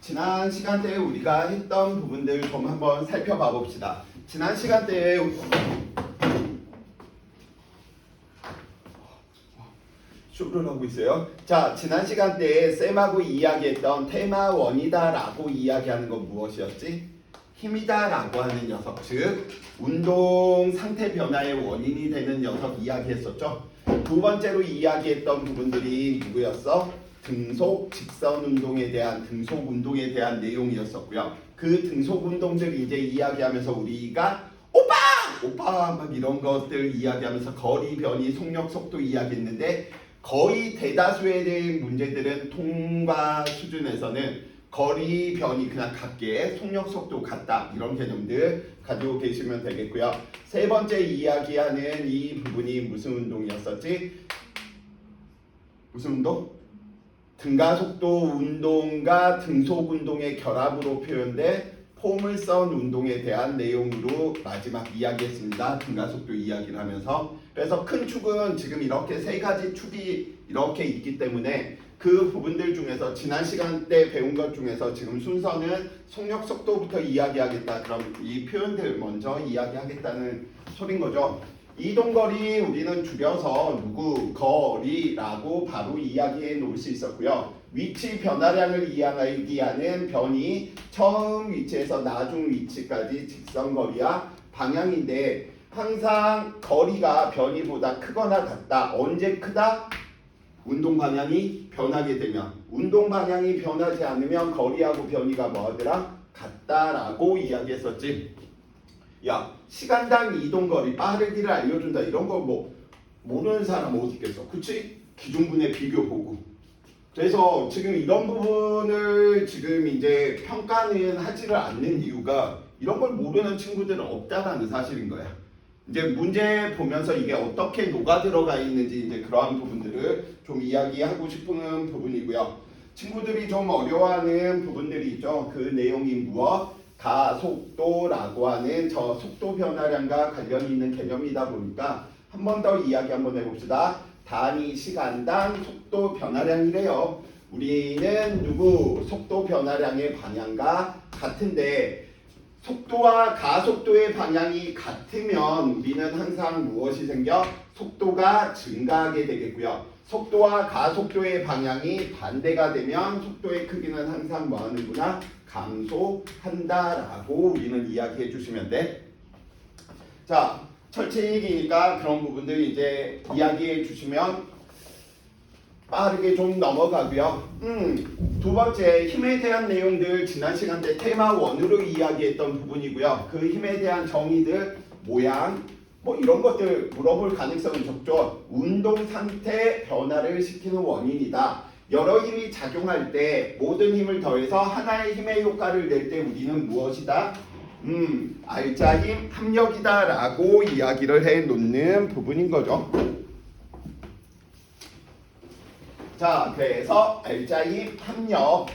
지난 시간대에 우리가 했던 부분들 좀 한번 살펴봐 봅시다. 지난 시간대에 쇼를 하고 있어요. 자, 지난 시간대에 쌤하고 이야기했던 테마 원이다라고 이야기하는 건 무엇이었지? 힘이다라고 하는 녀석, 즉 운동 상태 변화의 원인이 되는 녀석 이야기했었죠. 두 번째로 이야기했던 부분들이 누구였어? 등속 직선 운동에 대한 등속 운동에 대한 내용이었었고요. 그 등속 운동들 이제 이야기하면서 우리가 오빠 막 이런 것들 이야기하면서 거리 변이 속력 속도 이야기했는데 거의 대다수의 대한 문제들은 통과 수준에서는 거리 변이 그냥 같게 속력 속도 같다 이런 개념들 가지고 계시면 되겠고요. 세 번째 이야기하는 이 부분이 무슨 운동이었었지? 무슨 운동? 등가속도 운동과 등속 운동의 결합으로 표현된 포물선 운동에 대한 내용으로 마지막 이야기했습니다. 등가속도 이야기를 하면서. 그래서 큰 축은 지금 이렇게 세 가지 축이 이렇게 있기 때문에 그 부분들 중에서 지난 시간 때 배운 것 중에서 지금 순서는 속력 속도부터 이야기하겠다. 그럼 이 표현들 먼저 이야기하겠다는 소린 거죠. 이동거리 우리는 줄여서 거리라고 바로 이야기해 놓을 수 있었고요. 위치 변화량을 이야기하는 변이 처음 위치에서 나중 위치까지 직선거리와 방향인데 항상 거리가 변이보다 크거나 같다. 언제 크다? 운동 방향이 변하게 되면. 운동 방향이 변하지 않으면 거리하고 변이가 뭐하더라? 같다라고 이야기했었지. 야, 시간당 이동거리 빠르기를 알려준다 이런 거 뭐 모르는 사람 어디 있겠어? 그치? 기존분의 비교 보고. 그래서 지금 이런 부분을 지금 이제 평가는 하지를 않는 이유가 이런 걸 모르는 친구들은 없다라는 사실인 거야. 이제 문제 보면서 이게 어떻게 녹아 들어가 있는지 이제 그러한 부분들을 좀 이야기하고 싶은 부분이고요. 친구들이 좀 어려워하는 부분들이 있죠. 그 내용이 무엇? 가속도라고 하는 저 속도 변화량과 관련이 있는 개념이다 보니까 한 번 더 이야기 한번 해봅시다. 단위 시간당 속도 변화량이래요. 우리는 속도 변화량의 방향과 같은데 속도와 가속도의 방향이 같으면 우리는 항상 무엇이 생겨? 속도가 증가하게 되겠고요. 속도와 가속도의 방향이 반대가 되면 속도의 크기는 항상 뭐하는구나? 감소한다라고 우리는 이야기해 주시면 돼. 자, 철칙이니까 그런 부분들 이제 이야기해 주시면 빠르게 좀 넘어가고요. 두 번째 힘에 대한 내용들 지난 시간 때 테마 1으로 이야기했던 부분이고요. 그 힘에 대한 정의들, 모양 뭐 이런 것들 물어볼 가능성이 적죠. 운동 상태 변화를 시키는 원인이다. 여러 힘이 작용할 때 모든 힘을 더해서 하나의 힘의 효과를 낼 때 우리는 무엇이다? 알짜 힘 합력이다 라고 이야기를 해 놓는 부분인 거죠. 자, 그래서 알짜 힘 합력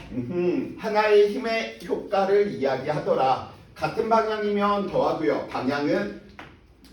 하나의 힘의 효과를 이야기하더라. 같은 방향이면 더하고요. 방향은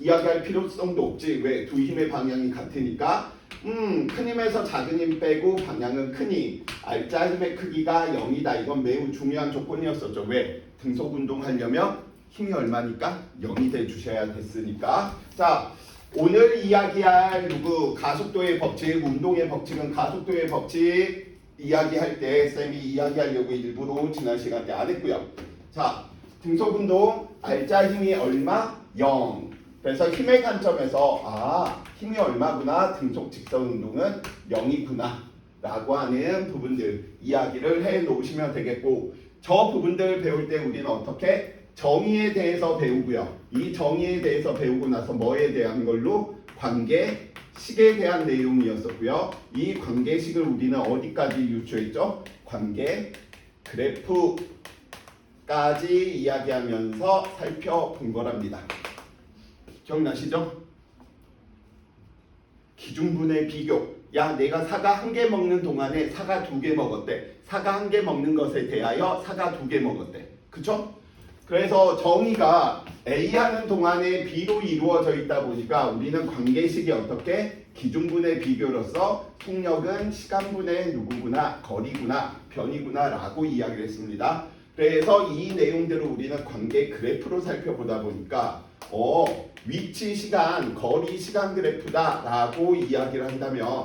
이야기할 필요성도 없지. 왜? 두 힘의 방향이 같으니까. 큰 힘에서 작은 힘 빼고 방향은 큰 힘. 알짜 힘의 크기가 0이다. 이건 매우 중요한 조건이었었죠. 왜? 등속 운동 하려면 힘이 얼마니까? 0이 돼 주셔야 됐으니까. 자, 오늘 이야기할 가속도의 법칙, 운동의 법칙은 가속도의 법칙 이야기할 때 쌤이 이야기하려고 일부러 지난 시간에 안 했고요. 자, 등속 운동 알짜 힘이 얼마? 0. 그래서 힘의 관점에서 힘이 얼마구나, 등속 직선 운동은 0이구나 라고 하는 부분들 이야기를 해 놓으시면 되겠고, 저 부분들 배울 때 우리는 어떻게? 정의에 대해서 배우고요. 이 정의에 대해서 배우고 나서 뭐에 대한 걸로? 관계식에 대한 내용이었었고요. 이 관계식을 우리는 어디까지 유추했죠? 관계 그래프까지 이야기하면서 살펴본 거랍니다. 기억나시죠? 기준분의 비교. 야, 내가 사과 1개 먹는 동안에 사과 2개 먹었대. 사과 1개 먹는 것에 대하여 사과 2개 먹었대. 그쵸? 그래서 정의가 A 하는 동안에 B로 이루어져 있다 보니까 우리는 관계식이 어떻게 기준분의 비교로서 속력은 시간분의 누구구나, 거리구나, 변이구나 라고 이야기를 했습니다. 그래서 이 내용들을 우리는 관계 그래프로 살펴보다 보니까 위치 시간, 거리 시간 그래프다 라고 이야기를 한다면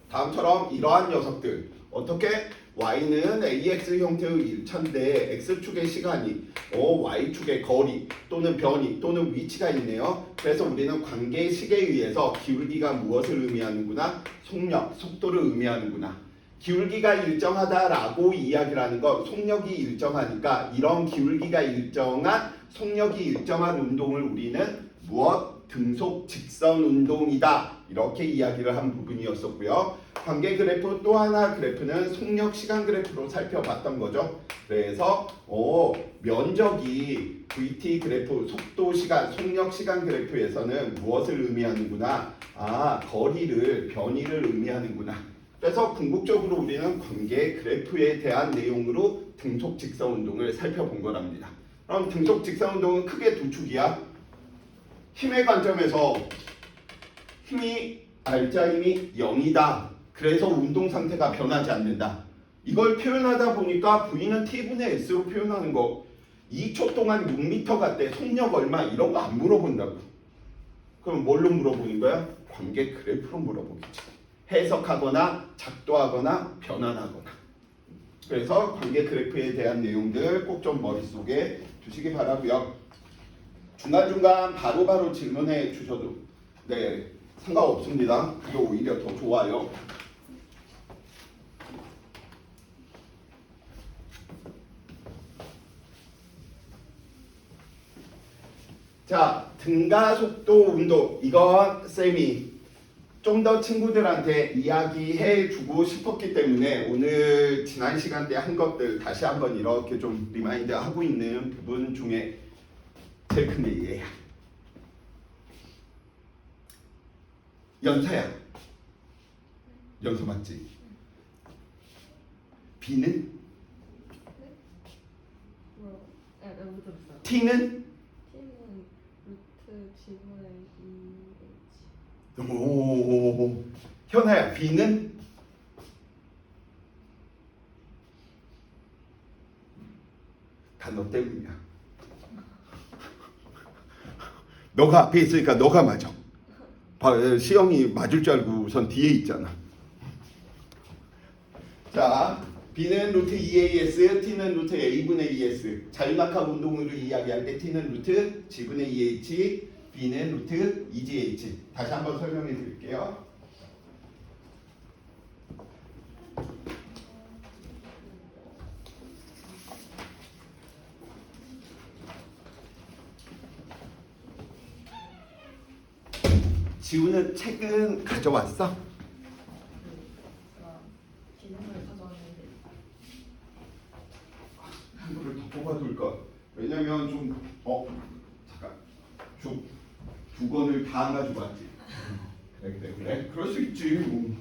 다음처럼 이러한 녀석들 어떻게 y는 ax 형태의 일차인데 x축의 시간이 y축의 거리 또는 변이 또는 위치가 있네요. 그래서 우리는 관계식에 의해서 기울기가 무엇을 의미하는구나? 속력, 속도를 의미하는구나. 기울기가 일정하다라고 이야기를 하는 건 속력이 일정하니까 이런 기울기가 일정한 속력이 일정한 운동을 우리는 무엇? 등속 직선 운동이다. 이렇게 이야기를 한 부분이었었고요. 관계 그래프 또 하나 그래프는 속력 시간 그래프로 살펴봤던 거죠. 그래서 면적이 VT 그래프 속도 시간 속력 시간 그래프에서는 무엇을 의미하는구나. 거리를 변이를 의미하는구나. 그래서 궁극적으로 우리는 관계 그래프에 대한 내용으로 등속 직선 운동을 살펴본 거랍니다. 그럼 등속 직선 운동은 크게 두 축이야. 힘의 관점에서 알자 힘이 0이다. 그래서 운동 상태가 변하지 않는다. 이걸 표현하다 보니까 V는 T분의 S로 표현하는 거 2초 동안 6m 갔대. 속력 얼마 이런 거 안 물어본다고. 그럼 뭘로 물어보는 거야? 관계 그래프로 물어보겠지. 해석하거나 작도하거나 변환하거나. 그래서 관계 그래프에 대한 내용들 꼭 좀 머릿속에 두시기 바라고요. 중간중간 바로바로 질문해 주셔도 상관없습니다. 그게 오히려 더 좋아요. 자, 등가속도 운동 이건 쌤이 좀 더 친구들한테 이야기해 주고 싶었기 때문에 오늘 지난 시간 때 한 것들 다시 한번 이렇게 좀 리마인드 하고 있는 부분 중에 제일 큰 게 얘야. 연서야. 연서 맞지? B는? T는? 루트 지분의 2h. 오, 현아야. B는? 다 너 때문이야. 너가 앞에 있으니까 너가 맞아. 시영이 맞을 줄 알고 우선 뒤에 있잖아. 자, B는 루트 2AS, T는 루트 A분의 2S. 자유낙하 운동으로 이야기할 때 T는 루트 G분의 2H, B는 루트 2GH. 다시 한번 설명해 드릴게요. 지우는 책은 가져왔어? 기능을 가져왔는데. 한거를 더 뽑아둘까? 왜냐면 좀 잠깐 두 권을 다 안 가져왔지. 그래. 그럴 수 있지.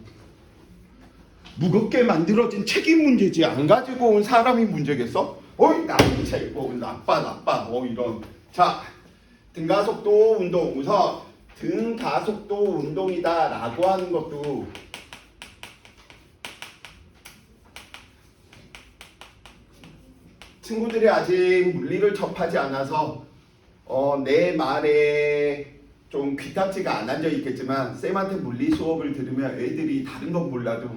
무겁게 만들어진 책이 문제지 안 가지고 온 사람이 문제겠어? 나쁜 책, 나빠. 이런. 자, 등가속도 운동 우선. 등가속도 운동이다 라고 하는 것도 친구들이 아직 물리를 접하지 않아서 내 말에 좀 귀딱지가 안 앉아 있겠지만 쌤한테 물리 수업을 들으면 애들이 다른 건 몰라도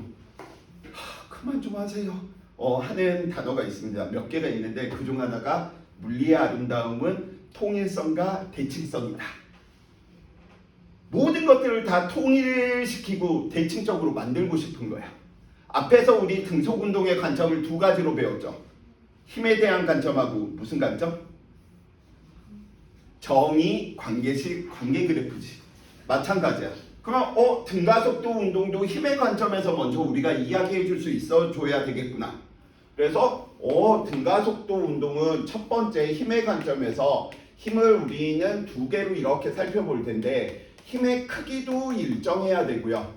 그만 좀 하세요 하는 단어가 있습니다. 몇 개가 있는데 그중 하나가 물리의 아름다움은 통일성과 대칭성이다. 모든 것들을 다 통일시키고 대칭적으로 만들고 싶은 거야. 앞에서 우리 등속운동의 관점을 두 가지로 배웠죠. 힘에 대한 관점하고 무슨 관점? 정의, 관계식, 관계 그래프지. 마찬가지야. 그럼 등가속도 운동도 힘의 관점에서 먼저 우리가 이야기해 줄 수 있어 줘야 되겠구나. 그래서 등가속도 운동은 첫 번째 힘의 관점에서 힘을 우리는 두 개로 이렇게 살펴볼 텐데 힘의 크기도 일정해야 되고요.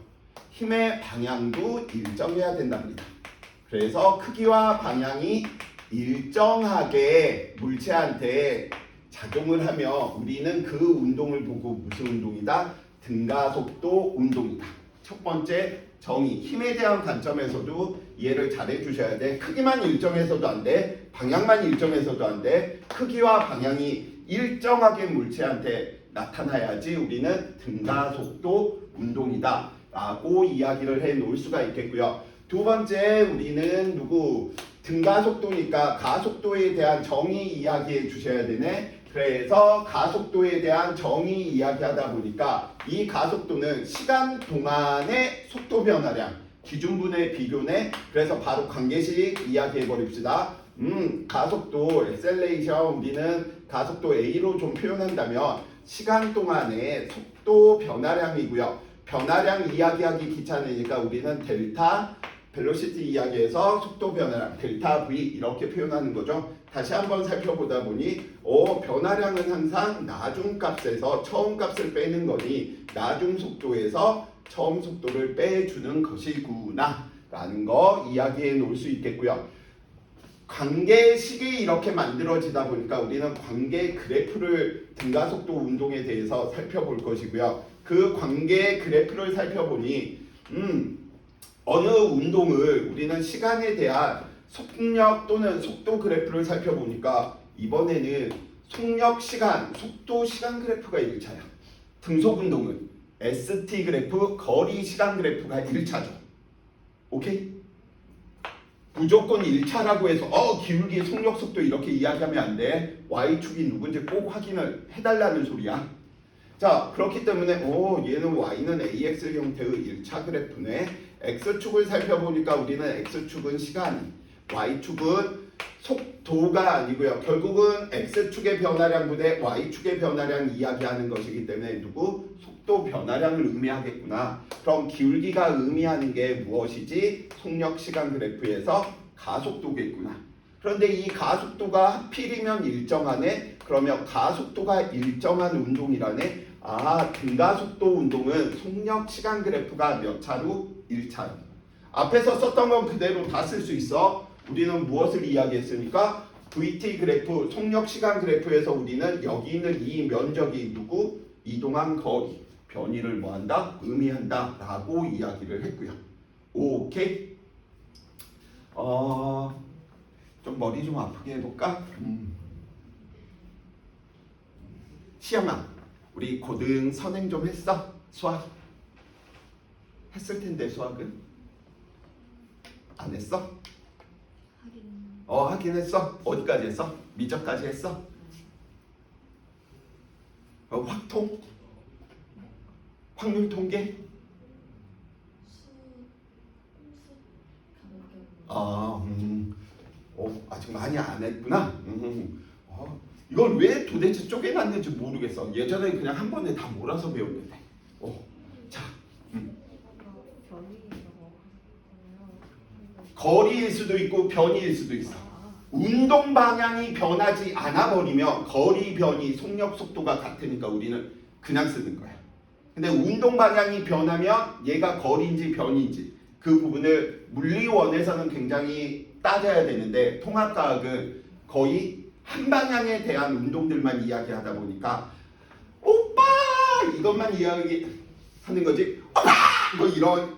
힘의 방향도 일정해야 된답니다. 그래서 크기와 방향이 일정하게 물체한테 작용을 하면 우리는 그 운동을 보고 무슨 운동이다? 등가속도 운동이다. 첫 번째 정의, 힘에 대한 관점에서도 이해를 잘 해주셔야 돼. 크기만 일정해서도 안 돼. 방향만 일정해서도 안 돼. 크기와 방향이 일정하게 물체한테 나타나야지 우리는 등가속도 운동이다 라고 이야기를 해 놓을 수가 있겠고요. 두 번째 우리는 등가속도니까 가속도에 대한 정의 이야기해 주셔야 되네. 그래서 가속도에 대한 정의 이야기하다 보니까 이 가속도는 시간 동안의 속도 변화량 기준분의 비교네. 그래서 바로 관계식 이야기해 버립시다. 가속도 엑셀레이션 우리는 가속도 A로 좀 표현한다면 시간 동안의 속도 변화량이고요. 변화량 이야기하기 귀찮으니까 우리는 델타 벨로시티 이야기에서 속도 변화량 델타 V 이렇게 표현하는 거죠. 다시 한번 살펴보다 보니 변화량은 항상 나중값에서 처음값을 빼는 거니 나중 속도에서 처음 속도를 빼주는 것이구나 라는 거 이야기해 놓을 수 있겠고요. 관계식이 이렇게 만들어지다 보니까 우리는 관계 그래프를 등가속도 운동에 대해서 살펴볼 것이고요. 그 관계 그래프를 살펴보니 어느 운동을 우리는 시간에 대한 속력 또는 속도 그래프를 살펴보니까 이번에는 속력 시간, 속도 시간 그래프가 1차야. 등속 운동은 ST 그래프, 거리 시간 그래프가 1차죠. 오케이? 무조건 1차라고 해서 기울기 속력 속도 이렇게 이야기하면 안 돼. Y축이 누군지 꼭 확인을 해달라는 소리야. 자, 그렇기 때문에 얘는 Y는 AX 형태의 1차 그래프네. X축을 살펴보니까 우리는 X축은 시간, Y축은 속도가 아니고요. 결국은 X축의 변화량분의 Y축의 변화량 이야기하는 것이기 때문에 속도 변화량을 의미하겠구나. 그럼 기울기가 의미하는 게 무엇이지? 속력 시간 그래프에서 가속도겠구나. 그런데 이 가속도가 하필이면 일정하네? 그러면 가속도가 일정한 운동이라네? 등가속도 운동은 속력 시간 그래프가 몇 차로? 1차로. 앞에서 썼던 건 그대로 다 쓸 수 있어. 우리는 무엇을 이야기했습니까? VT 그래프, 속력 시간 그래프에서 우리는 여기 있는 이 면적이 이동한 거리, 변이를 뭐한다? 의미한다 라고 이야기를 했고요. 오케이? 좀 머리 좀 아프게 해볼까? 시험아, 우리 고등 선행 좀 했어? 수학? 했을 텐데 수학은? 안 했어? 하긴 했어? 어디까지 했어? 미적까지 했어? 확통? 확률 통계? 아직 많이 안 했구나. 이걸 왜 도대체 쪼개놨는지 모르겠어. 예전에 그냥 한 번에 다 몰아서 배웠는데. 자, 거리일 수도 있고 변이일 수도 있어. 운동 방향이 변하지 않아 버리면 거리 변이 속력 속도가 같으니까 우리는 그냥 쓰는 거야. 근데 운동 방향이 변하면 얘가 거리인지 변인지 그 부분을 물리원에서는 굉장히 따져야 되는데 통합과학은 거의 한 방향에 대한 운동들만 이야기하다 보니까 오빠 이것만 이야기하는 거지. 오빠 뭐 이런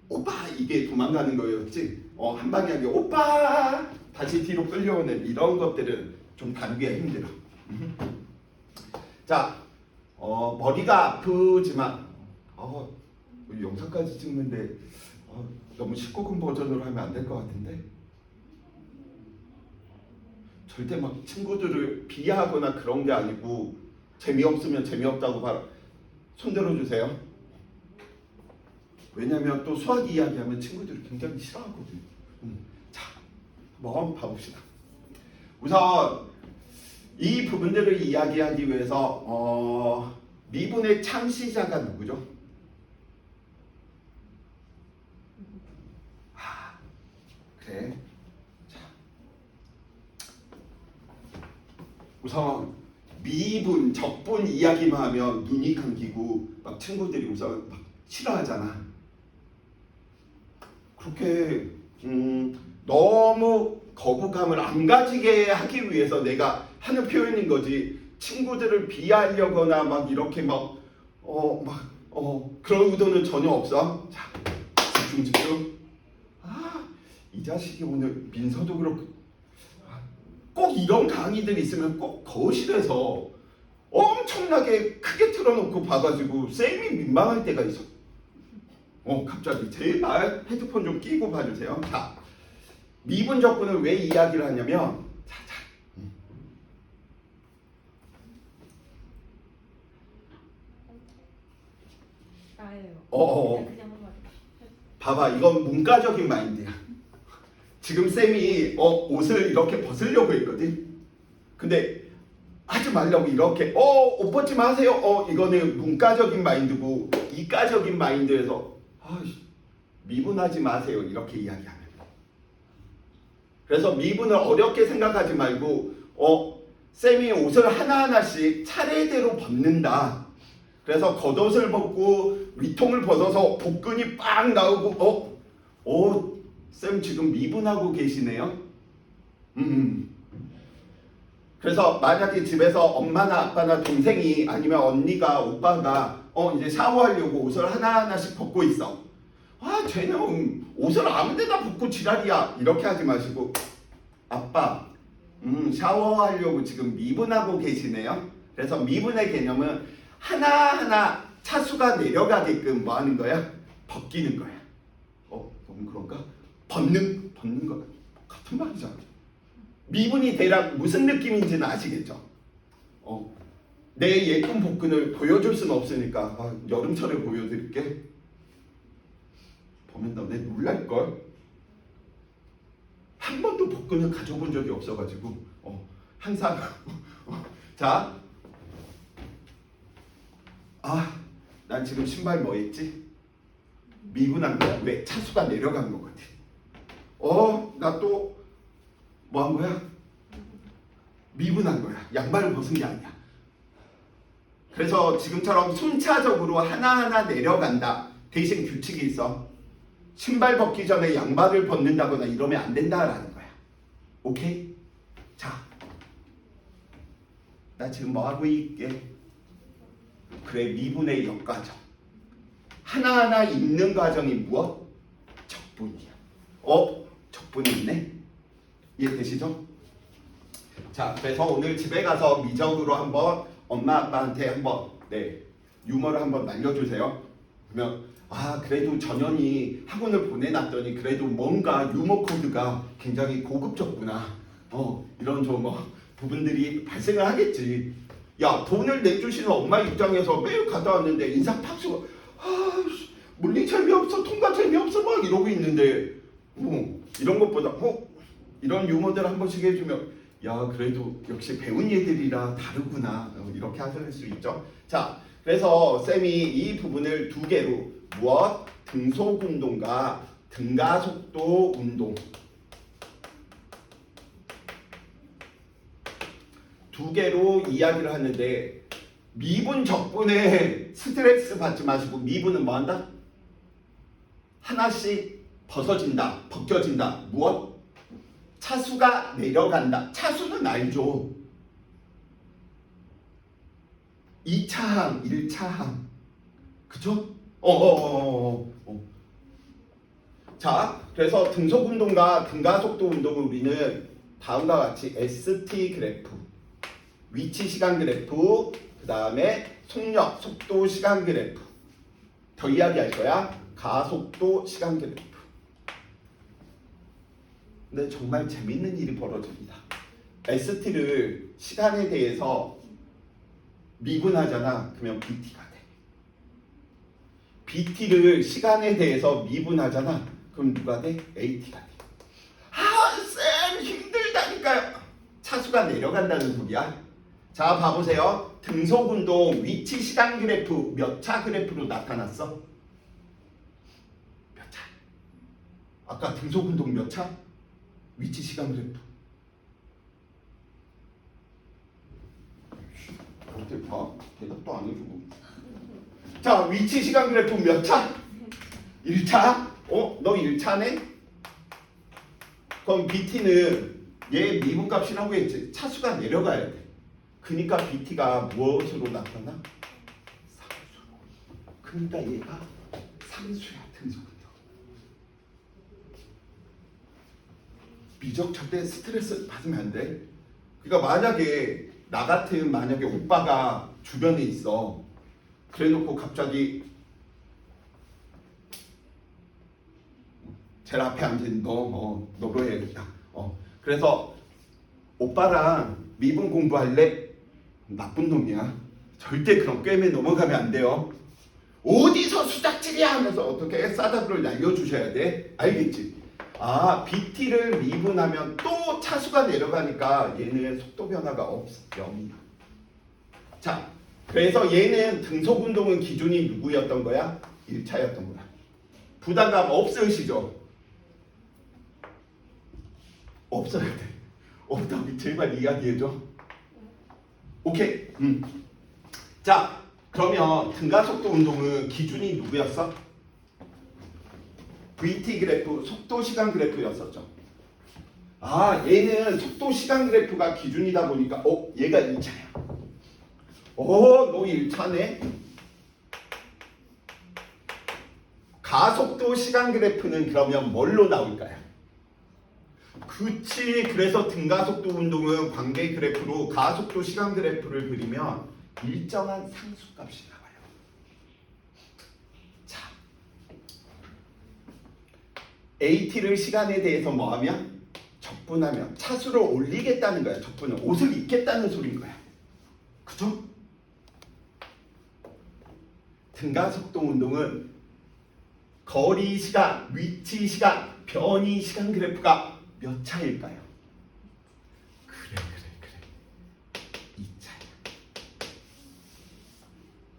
오빠 이게 도망가는 거였지. 한 방향에 오빠 다시 뒤로 끌려오는 이런 것들은 좀 다루기가 힘들어. 자, 머리가 아프지만 영상까지 찍는데 너무 19금 버전으로 하면 안 될 것 같은데. 절대 막 친구들을 비하하거나 그런 게 아니고 재미없으면 재미없다고 손 들어주세요. 왜냐면 또 수학 이야기하면 친구들이 굉장히 싫어하거든요. 자, 한번 봐봅시다. 우선 이 부분들을 이야기하기 위해서 미분의 창시자가 누구죠? 그래. 자, 우선 미분, 적분 이야기만 하면 눈이 감기고 막 친구들이 우선 막 싫어하잖아. 그렇게 너무 거부감을 안 가지게 하기 위해서 내가 하는 표현인 거지. 친구들을 비하하려거나 막 이렇게 그런 의도는 전혀 없어. 자, 집중. 이 자식이 오늘 민서도 그렇고 꼭 이런 강의들 있으면 꼭 거실에서 엄청나게 크게 틀어놓고 봐가지고 쌤이 민망할 때가 있어. 갑자기 제발 헤드폰 좀 끼고 봐주세요. 자, 미분 적분을 왜 이야기를 하냐면 나예요. 그냥 한 말. 봐봐, 이건 문과적인 마인드야. 지금 쌤이 옷을 이렇게 벗으려고 했거든. 근데 하지 말라고 이렇게 옷 벗지 마세요. 이거는 문과적인 마인드고 이과적인 마인드에서 미분하지 마세요 이렇게 이야기하면. 그래서 미분을 어렵게 생각하지 말고 쌤이 옷을 하나하나씩 차례대로 벗는다. 그래서 겉옷을 벗고 위통을 벗어서 복근이 빡 나오고 쌤 지금 미분하고 계시네요. 그래서 만약에 집에서 엄마나 아빠나 동생이 아니면 언니가 오빠가 이제 샤워하려고 옷을 하나하나씩 벗고 있어. 쟤는 옷을 아무 데나 벗고 지랄이야 이렇게 하지 마시고 아빠 샤워하려고 지금 미분하고 계시네요. 그래서 미분의 개념은 하나하나 차수가 내려가게끔 뭐 하는 거야? 벗기는 거야. 너무 그런가? 벗는 거 같은 말이잖아. 미분이 대략 무슨 느낌인지는 아시겠죠? 내 예쁜 복근을 보여줄 수는 없으니까 여름철에 보여드릴게. 보면 너네 놀랄걸? 한 번도 복근을 가져본 적이 없어가지고 항상 자, 난 지금 신발 뭐 했지? 미분한 거야. 왜? 차수가 내려간 거거든. 나 또 뭐 한 거야? 미분한 거야. 양말을 벗은 게 아니야. 그래서 지금처럼 순차적으로 하나하나 내려간다. 대신 규칙이 있어. 신발 벗기 전에 양말을 벗는다거나 이러면 안 된다라는 거야. 오케이? 자, 나 지금 뭐 하고 있게? 그래, 미분의 역과정. 하나하나 읽는 과정이 무엇? 적분이야. 적분이 있네. 이해되시죠? 자, 그래서 오늘 집에 가서 미적으로 한번 엄마 아빠한테 한번 유머를 한번 날려주세요. 그러면 그래도 전현이 학원을 보내놨더니 그래도 뭔가 유머 코드가 굉장히 고급졌구나. 이런 좀 부분들이 발생을 하겠지. 야, 돈을 내주시는 엄마 입장에서 매일 갔다 왔는데 인상 팍 쓰고 물리 재미없어, 통과 재미없어 막 이러고 있는데 이런 것보다 이런 유머들 한 번씩 해주면 야, 그래도 역시 배운 얘들이라 다르구나 이렇게 하실 수 있죠. 자, 그래서 쌤이 이 부분을 두 개로 무엇? 등속 운동과 등가속도 운동 두 개로 이야기를 하는데 미분 적분에 스트레스 받지 마시고 미분은 뭐 한다? 하나씩 벗어진다, 벗겨진다. 무엇? 차수가 내려간다. 차수는 알죠. 2차항, 1차항. 그쵸? 자, 그래서 등속 운동과 등가속도 운동을 우리는 다음과 같이 ST 그래프, 위치 시간 그래프, 그 다음에 속력, 속도 시간 그래프. 더 이야기할 거야. 가속도 시간 그래프. 근데 정말 재밌는 일이 벌어집니다. ST를 시간에 대해서 미분하잖아. 그러면 BT가 돼. BT를 시간에 대해서 미분하잖아. 그럼 누가 돼? AT가 돼. 쌤 힘들다니까요. 차수가 내려간다는 소리야. 자, 봐보세요. 등속운동 위치 시간 그래프 몇 차 그래프로 나타났어? 몇 차? 아까 등속운동 몇 차? 위치 시간 그래프. 어떻게 봐? 대답도 안 해주고. 자, 위치 시간 그래프 몇 차? 1차? 너 1차네? 그럼 BT는 얘 미분값이라고 했지. 차수가 내려가야 돼. 그러니까 BT가 무엇으로 나타나? 상수로. 그러니까 얘가 상수야. 등속운동. 미적 절대 스트레스 받으면 안 돼. 그러니까 만약에 오빠가 주변에 있어. 그래놓고 갑자기 제일 앞에 앉은 너로 해야겠다. 그래서 오빠랑 미분 공부할래? 나쁜 놈이야. 절대 그런 꿰매 넘어가면 안 돼요. 어디서 수작질이야 하면서 어떻게 싸다구를 날려주셔야 돼. 알겠지? BT를 미분하면 또 차수가 내려가니까 얘는 속도 변화가 없어. 0이야. 자, 그래서 얘는 등속운동은 기준이 누구였던 거야? 1차였던 거야. 부담감 없으시죠? 없어야 돼. 없다고 제발 이야기해줘. 오케이. 자, 그러면 등가속도 운동은 기준이 누구였어? VT 그래프, 속도 시간 그래프였었죠. 얘는 속도 시간 그래프가 기준이다 보니까 얘가 2차야. 너 1차네. 가속도 시간 그래프는 그러면 뭘로 나올까요? 그치. 그래서 등가속도 운동은 관계 그래프로 가속도 시간 그래프를 그리면 일정한 상수값이 나와요. 자, AT를 시간에 대해서 뭐하면? 적분하면 차수를 올리겠다는 거야. 적분은 옷을 입겠다는 소리인 거야. 그죠? 등가속도 운동은 거리 시간, 위치 시간, 변이 시간 그래프가 몇 차일까요? 그래. 2차야.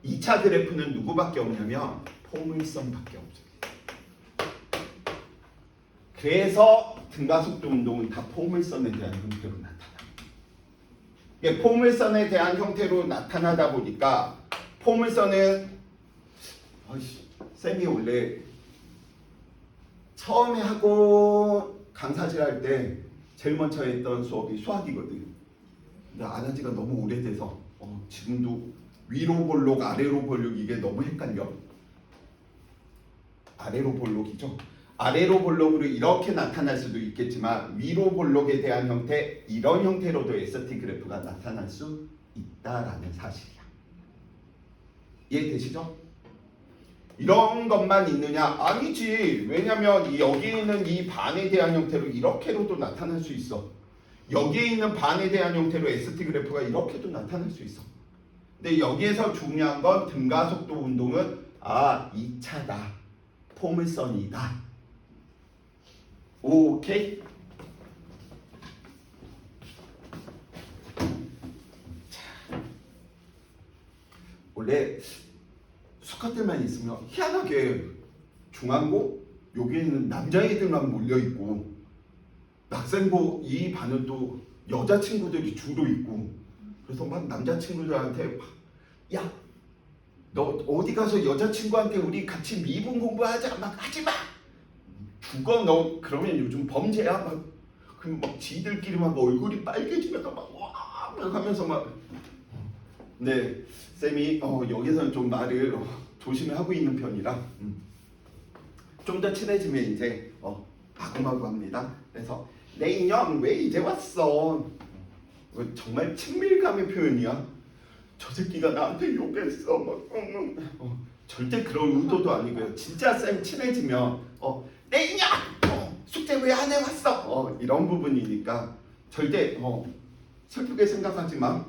2차 그래프는 누구밖에 없냐면 포물선밖에 없어요. 그래서 등가속도 운동은 다 포물선에 대한 형태로 나타나. 이게 포물선에 대한 형태로 나타나다 보니까 포물선은 쌤이 원래 처음에 하고 강사질 할 때 제일 먼저 했던 수업이 수학이거든. 근데 안 한 지가 너무 오래돼서 지금도 위로 볼록 아래로 볼록 이게 너무 헷갈려. 아래로 볼록이죠. 아래로 볼록으로 이렇게 나타날 수도 있겠지만 위로 볼록에 대한 형태, 이런 형태로도 ST 그래프가 나타날 수 있다라는 사실이야. 이해되시죠? 이런 것만 있느냐? 아니지. 왜냐면 여기에 있는 이 반에 대한 형태로 이렇게로도 나타날 수 있어. 여기에 있는 반에 대한 형태로 ST 그래프가 이렇게도 나타날 수 있어. 근데 여기에서 중요한 건 등가속도 운동은 2차다. 포물선이다. 오케이? 자, 원래 수컷들만 있으면 희한하게 중앙고 여기에는 남자애들만 몰려있고 낙생고 이 반은 또 여자친구들이 주로 있고 그래서 막 남자친구들한테 야, 너 어디 가서 여자친구한테 우리 같이 미분 공부하자 막 하지마 죽어 너 그러면 요즘 범죄야 막 그럼 막 지들끼리 막 얼굴이 빨개지면서 막 하면서 막 네, 쌤이 여기서는 좀 말을 조심히 하고 있는 편이라 좀 더 친해지면 이제 마구마구합니다. 그래서 내 인형 왜 이제 왔어? 정말 친밀감의 표현이야. 저 새끼가 나한테 욕했어. 막 절대 그런 의도도 아니고요. 진짜 쌤 친해지면 내 인형 숙제 왜 안 해왔어? 이런 부분이니까 절대 슬프게 생각하지 마.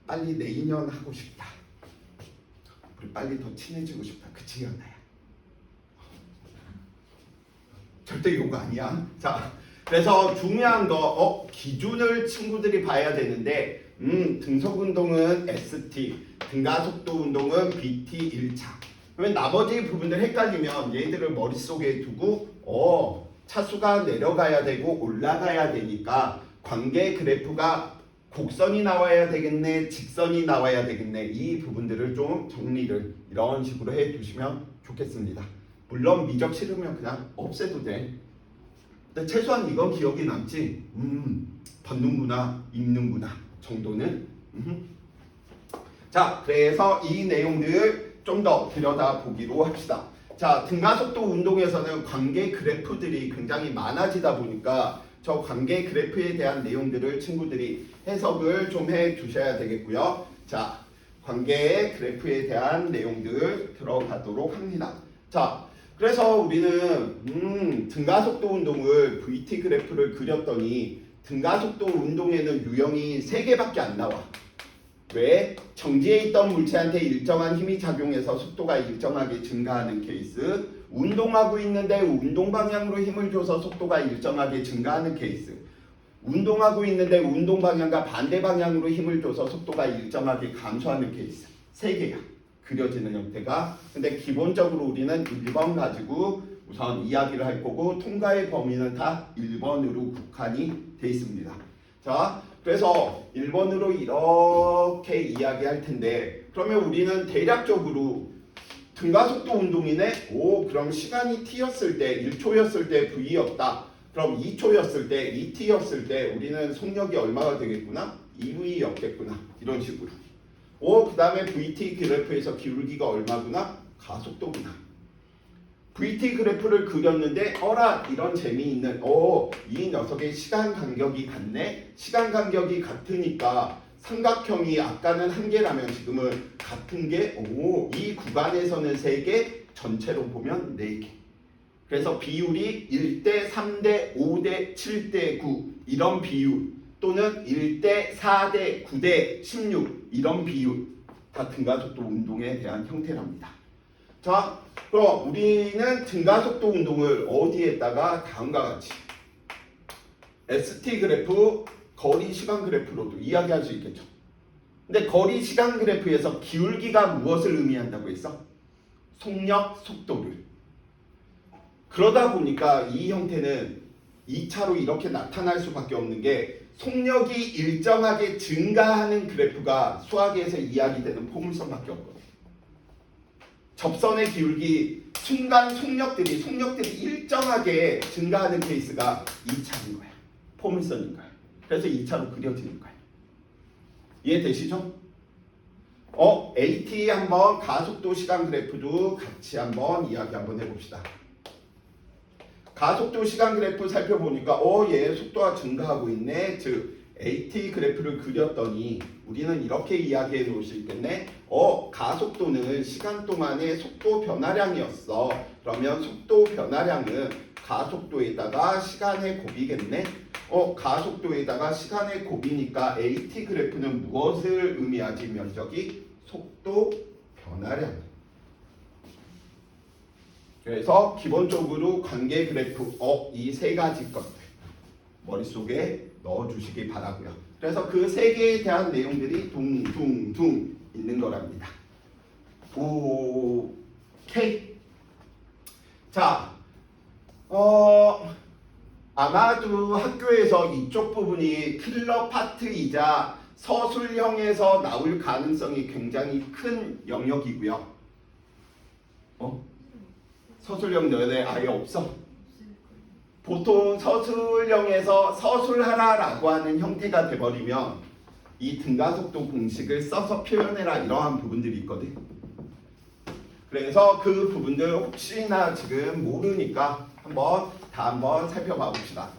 빨리 내 인연 하고 싶다. 우리 빨리 더 친해지고 싶다. 그치 연아야? 절대 이거 아니야. 자, 그래서 중요한 거 기준을 친구들이 봐야 되는데 등속운동은 ST, 등가속도 운동은 BT 1차. 그러면 나머지 부분들 헷갈리면 얘들을 머릿속에 두고 차수가 내려가야 되고 올라가야 되니까 관계 그래프가 곡선이 나와야 되겠네, 직선이 나와야 되겠네. 이 부분들을 좀 정리를 이런 식으로 해 두시면 좋겠습니다. 물론 미적 싫으면 그냥 없애도 돼. 근데 최소한 이건 기억이 남지. 받는구나, 읽는구나 정도는. 자, 그래서 이 내용들 좀 더 들여다보기로 합시다. 자, 등가속도 운동에서는 관계 그래프들이 굉장히 많아지다 보니까 저 관계 그래프에 대한 내용들을 친구들이 해석을 좀 해주셔야 되겠고요. 자, 관계 그래프에 대한 내용들 들어가도록 합니다. 자, 그래서 우리는 등가속도 운동을 VT 그래프를 그렸더니 등가속도 운동에는 유형이 3개밖에 안 나와. 왜? 정지해 있던 물체한테 일정한 힘이 작용해서 속도가 일정하게 증가하는 케이스, 운동하고 있는데 운동 방향으로 힘을 줘서 속도가 일정하게 증가하는 케이스, 운동하고 있는데 운동 방향과 반대 방향으로 힘을 줘서 속도가 일정하게 감소하는 케이스. 3개야. 그려지는 형태가. 근데 기본적으로 우리는 1번 가지고 우선 이야기를 할 거고 통과의 범위는 다 1번으로 국한이 돼 있습니다. 자, 그래서 1번으로 이렇게 이야기할 텐데 그러면 우리는 대략적으로 등가속도 운동이네? 오, 그럼 시간이 t였을 때 1초였을 때 v였다. 그럼 2초였을 때 2t였을 때 우리는 속력이 얼마가 되겠구나? 2v였겠구나. 이런 식으로. 오, 그 다음에 vt 그래프에서 기울기가 얼마구나? 가속도구나. VT 그래프를 그렸는데 어라 이런 재미있는 이 녀석의 시간 간격이 같네. 시간 간격이 같으니까 삼각형이 아까는 1개라면 지금은 같은 게 이 구간에서는 3개, 전체로 보면 4개. 그래서 비율이 1대 3대 5대 7대 9 이런 비율 또는 1대 4대 9대 16 이런 비율 다 등가속도 운동에 대한 형태랍니다. 자, 그럼 우리는 등가속도 운동을 어디에다가 다음과 같이 ST 그래프, 거리 시간 그래프로도 이야기할 수 있겠죠. 근데 거리 시간 그래프에서 기울기가 무엇을 의미한다고 했어? 속력, 속도를. 그러다 보니까 이 형태는 2차로 이렇게 나타날 수밖에 없는 게 속력이 일정하게 증가하는 그래프가 수학에서 이야기되는 포물선밖에 없거든. 접선의 기울기, 순간 속력들이 일정하게 증가하는 케이스가 2차인 거야. 포물선인 거야. 그래서 2차로 그려지는 거야. 이해되시죠? AT 한번 가속도 시간 그래프도 같이 한번 이야기 한번 해봅시다. 가속도 시간 그래프 살펴보니까 얘 속도가 증가하고 있네. 즉 AT 그래프를 그렸더니 우리는 이렇게 이야기해 놓을 수 있겠네. 가속도는 시간 동안의 속도 변화량이었어. 그러면 속도 변화량은 가속도에다가 시간의 곱이겠네. 가속도에다가 시간의 곱이니까 AT 그래프는 무엇을 의미하지? 면적이 속도 변화량. 그래서 기본적으로 관계 그래프 이 3가지 것들 머릿속에 넣어주시기 바라고요. 그래서 그 3개에 대한 내용들이 둥둥둥 있는 거랍니다. 오케이. 자, 아마도 학교에서 이쪽 부분이 킬러 파트이자 서술형에서 나올 가능성이 굉장히 큰 영역이고요. 서술형 너네 아예 없어? 보통 서술형에서 서술하라라고 하는 형태가 돼버리면 이 등가속도 공식을 써서 표현해라 이러한 부분들이 있거든. 그래서 그 부분들 혹시나 지금 모르니까 한번 살펴봐 봅시다.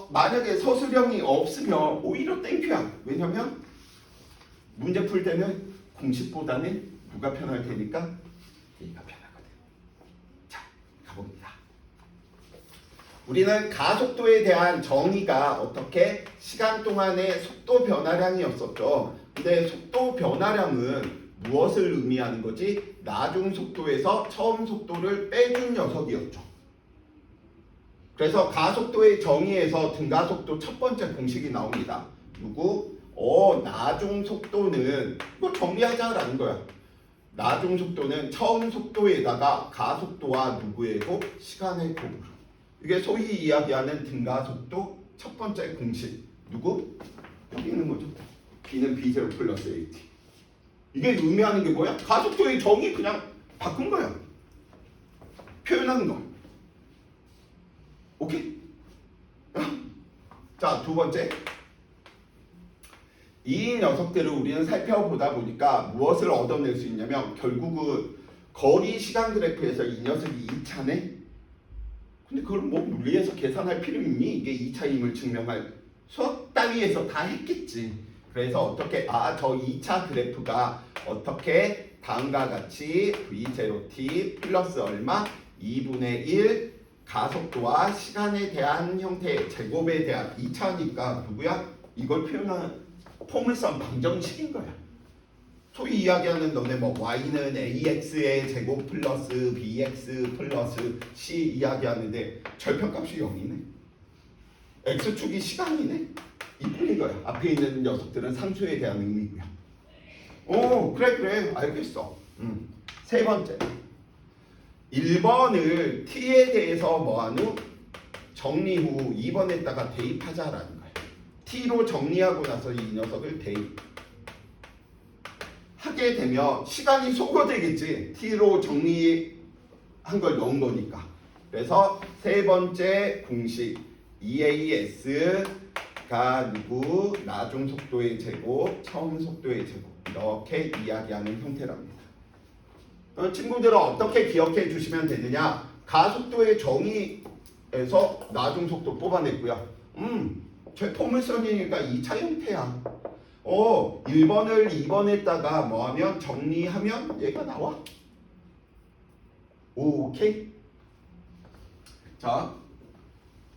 만약에 서술형이 없으면 오히려 땡큐야. 왜냐면 문제 풀 때는 공식보다는 누가 편할 테니까 얘가 편하거든. 자, 가봅니다. 우리는 가속도에 대한 정의가 어떻게 시간 동안의 속도 변화량이었었죠. 근데 속도 변화량은 무엇을 의미하는 거지? 나중 속도에서 처음 속도를 빼준 녀석이었죠. 그래서 가속도의 정의에서 등가속도 첫 번째 공식이 나옵니다. 누구? 나중 속도는 뭐 정리하자라는 거야. 나중 속도는 처음 속도에다가 가속도와 누구의 곱? 시간의 곱으로. 이게 소위 이야기하는 등가속도 첫 번째 공식. 누구? 여기 있는 거죠. B는 B0 플러스 AT. 이게 의미하는 게 뭐야? 가속도의 정의 그냥 바꾼 거야. 표현하는 거. 오케이? 자, 두 번째. 이 녀석들을 우리는 살펴보다 보니까 무엇을 얻어낼 수 있냐면 결국은 거리 시간 그래프에서 이 녀석이 2차네? 근데 그걸 뭐 물리에서 계산할 필요 있니? 이게 2차임을 증명할 수학 따위에서 다 했겠지. 그래서 어떻게 저 2차 그래프가 어떻게 다음과 같이 v0t 플러스 얼마 2분의 1 가속도와 시간에 대한 형태의 제곱에 대한 2차니까 누구야? 이걸 표현하는 포물선 방정식인 거야. 소위 이야기하는 너네 뭐 y는 ax의 제곱 플러스 bx 플러스 c 이야기하는데 절편값이 0이네. x축이 시간이네. 이뿐인 거야. 앞에 있는 녀석들은 상수에 대한 의미고요. 오, 그래 알겠어. 세 번째 1번을 t에 대해서 뭐한 후 정리 후 2번에다가 대입하자라는 거야. t로 정리하고 나서 이 녀석을 대입 하게 되면 시간이 소거되겠지. t로 정리한 걸 넣은 거니까. 그래서 세 번째 공식 EAS가 누구? 나중 속도의 제곱, 처음 속도의 제곱 이렇게 이야기하는 형태랍니다. 친구들은 어떻게 기억해 주시면 되느냐? 가속도의 정의에서 나중 속도 뽑아냈고요. 제 포물선이니까 2차 형태야. 1번을 2번에다가 뭐하면 정리하면 얘가 나와. 오케이. 자,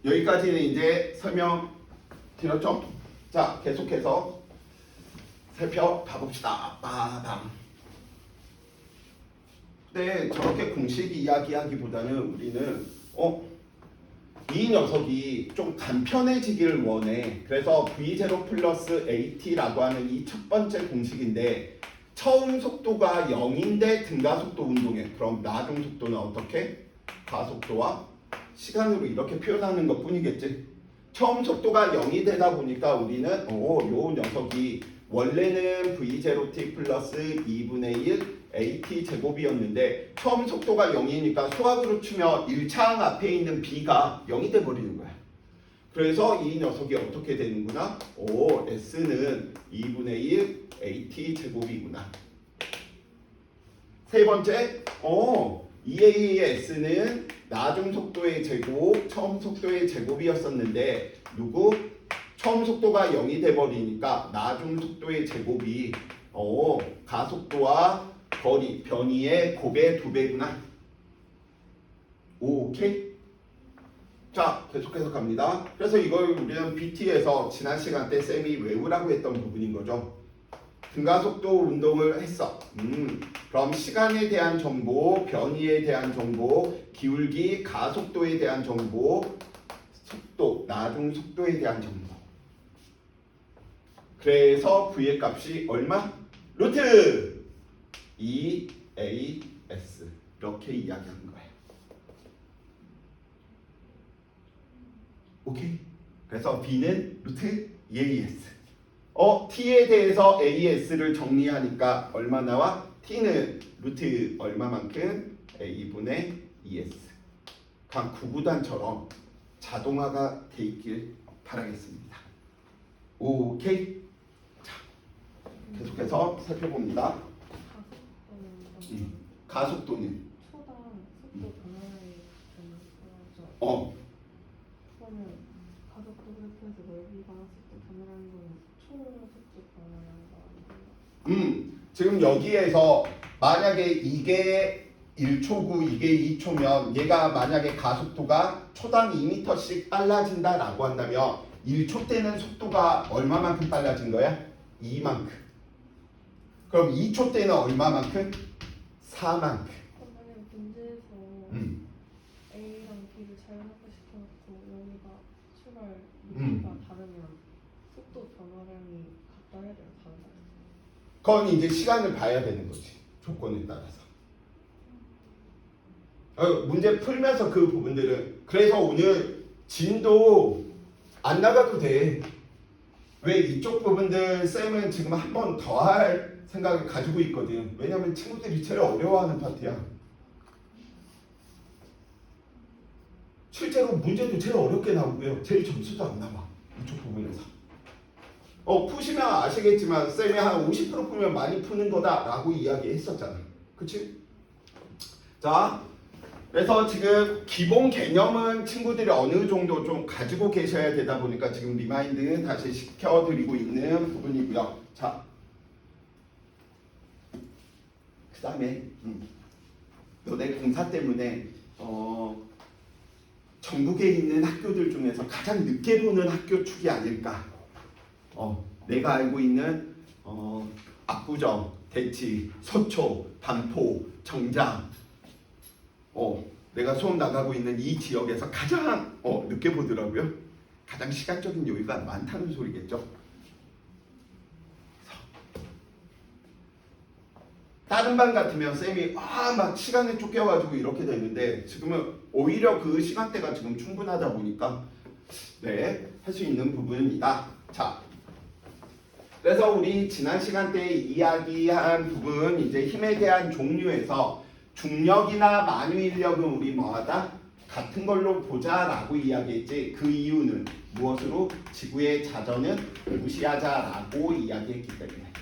여기까지는 이제 설명 드렸죠? 자, 계속해서 살펴봐봅시다. 빠밤. 근데 저렇게 공식 이야기하기보다는 우리는 이 녀석이 좀 간편해지기를 원해. 그래서 v0 플러스 at라고 하는 이 첫 번째 공식인데 처음 속도가 0인데 등가속도 운동에 그럼 나중 속도는 어떻게? 가속도와 시간으로 이렇게 표현하는 것 뿐이겠지. 처음 속도가 0이 되다 보니까 우리는 요 녀석이 원래는 v0t 플러스 2분의 1 at 제곱이었는데 처음 속도가 0이니까 수학으로 치면 1차항 앞에 있는 b가 0이 돼버리는 거야. 그래서 이 녀석이 어떻게 되는구나? s는 2분의 1 at 제곱이구나. 세 번째, EAS는 나중 속도의 제곱, 처음 속도의 제곱이었었는데 누구? 처음 속도가 0이 돼버리니까 나중 속도의 제곱이 가속도와 거리, 변이의 곱의 2배구나. 오케이? 자, 계속해서 갑니다. 그래서 이걸 우리는 BT에서 지난 시간 때 쌤이 외우라고 했던 부분인 거죠. 등가속도 운동을 했어. 그럼 시간에 대한 정보, 변이에 대한 정보, 기울기, 가속도에 대한 정보, 속도, 나중 속도에 대한 정보. 그래서 V의 값이 얼마? 루트 2AS 이렇게 이야기하는 거예요. 오케이? 그래서 B는 루트 2AS. T에 대해서 AS를 정리하니까 얼마 나와? T는 루트 얼마만큼? A분의 2S. 각 구구단처럼 자동화가 돼 있길 바라겠습니다. 오케이? 자, 계속해서 살펴봅니다. 가속도는 초당 속도 변화에 변화죠. 그러면 가속도 그래프에서 넓이가 속도 변화라는 건 초 속도 변화라는 거 아니에요? 지금 여기에서 만약에 이게 1초고 이게 2초면 얘가 만약에 가속도가 초당 2m씩 빨라진다라고 한다면 1초 때는 속도가 얼마만큼 빨라진 거야? 2만큼. 그럼 2초 때는 얼마만큼? 4만큼. 만약에 문제에서 A랑 B를 자연합화시켜놓고 여기가 출발 높이가 다르면 속도 변화량이 같다 해야 돼요? 다르다. 그건 이제 시간을 봐야 되는 거지. 조건에 따라서. 문제 풀면서 그 부분들은 그래서 오늘 진도 안 나가도 돼. 왜 이쪽 부분들 쌤은 지금 한 번 더 할 생각을 가지고 있거든. 왜냐면 친구들이 제일 어려워하는 파트야. 실제로 문제도 제일 어렵게 나오고요. 제일 점수도 안 나와. 이쪽 부분에서. 푸시면 아시겠지만 쌤이 한 50% 풀면 많이 푸는 거다라고 이야기했었잖아. 그치? 자, 그래서 지금 기본 개념은 친구들이 어느 정도 좀 가지고 계셔야 되다 보니까 지금 리마인드 다시 시켜드리고 있는 부분이고요. 자, 그 다음에 너네 공사 때문에 전국에 있는 학교들 중에서 가장 늦게 보는 학교 축이 아닐까. 내가 알고 있는 압구정, 대치, 서초, 반포, 정장, 내가 수업 나가고 있는 이 지역에서 가장 늦게 보더라고요. 가장 시간적인 여유가 많다는 소리겠죠. 다른 반 같으면 쌤이 막 시간에 쫓겨가지고 이렇게 되는데 지금은 오히려 그 시간대가 지금 충분하다 보니까 할 수 있는 부분입니다. 자, 그래서 우리 지난 시간 때 이야기한 부분 이제 힘에 대한 종류에서 중력이나 만유인력은 우리 뭐하다? 같은 걸로 보자라고 이야기했지. 그 이유는 무엇으로? 지구의 자전은 무시하자라고 이야기했기 때문에.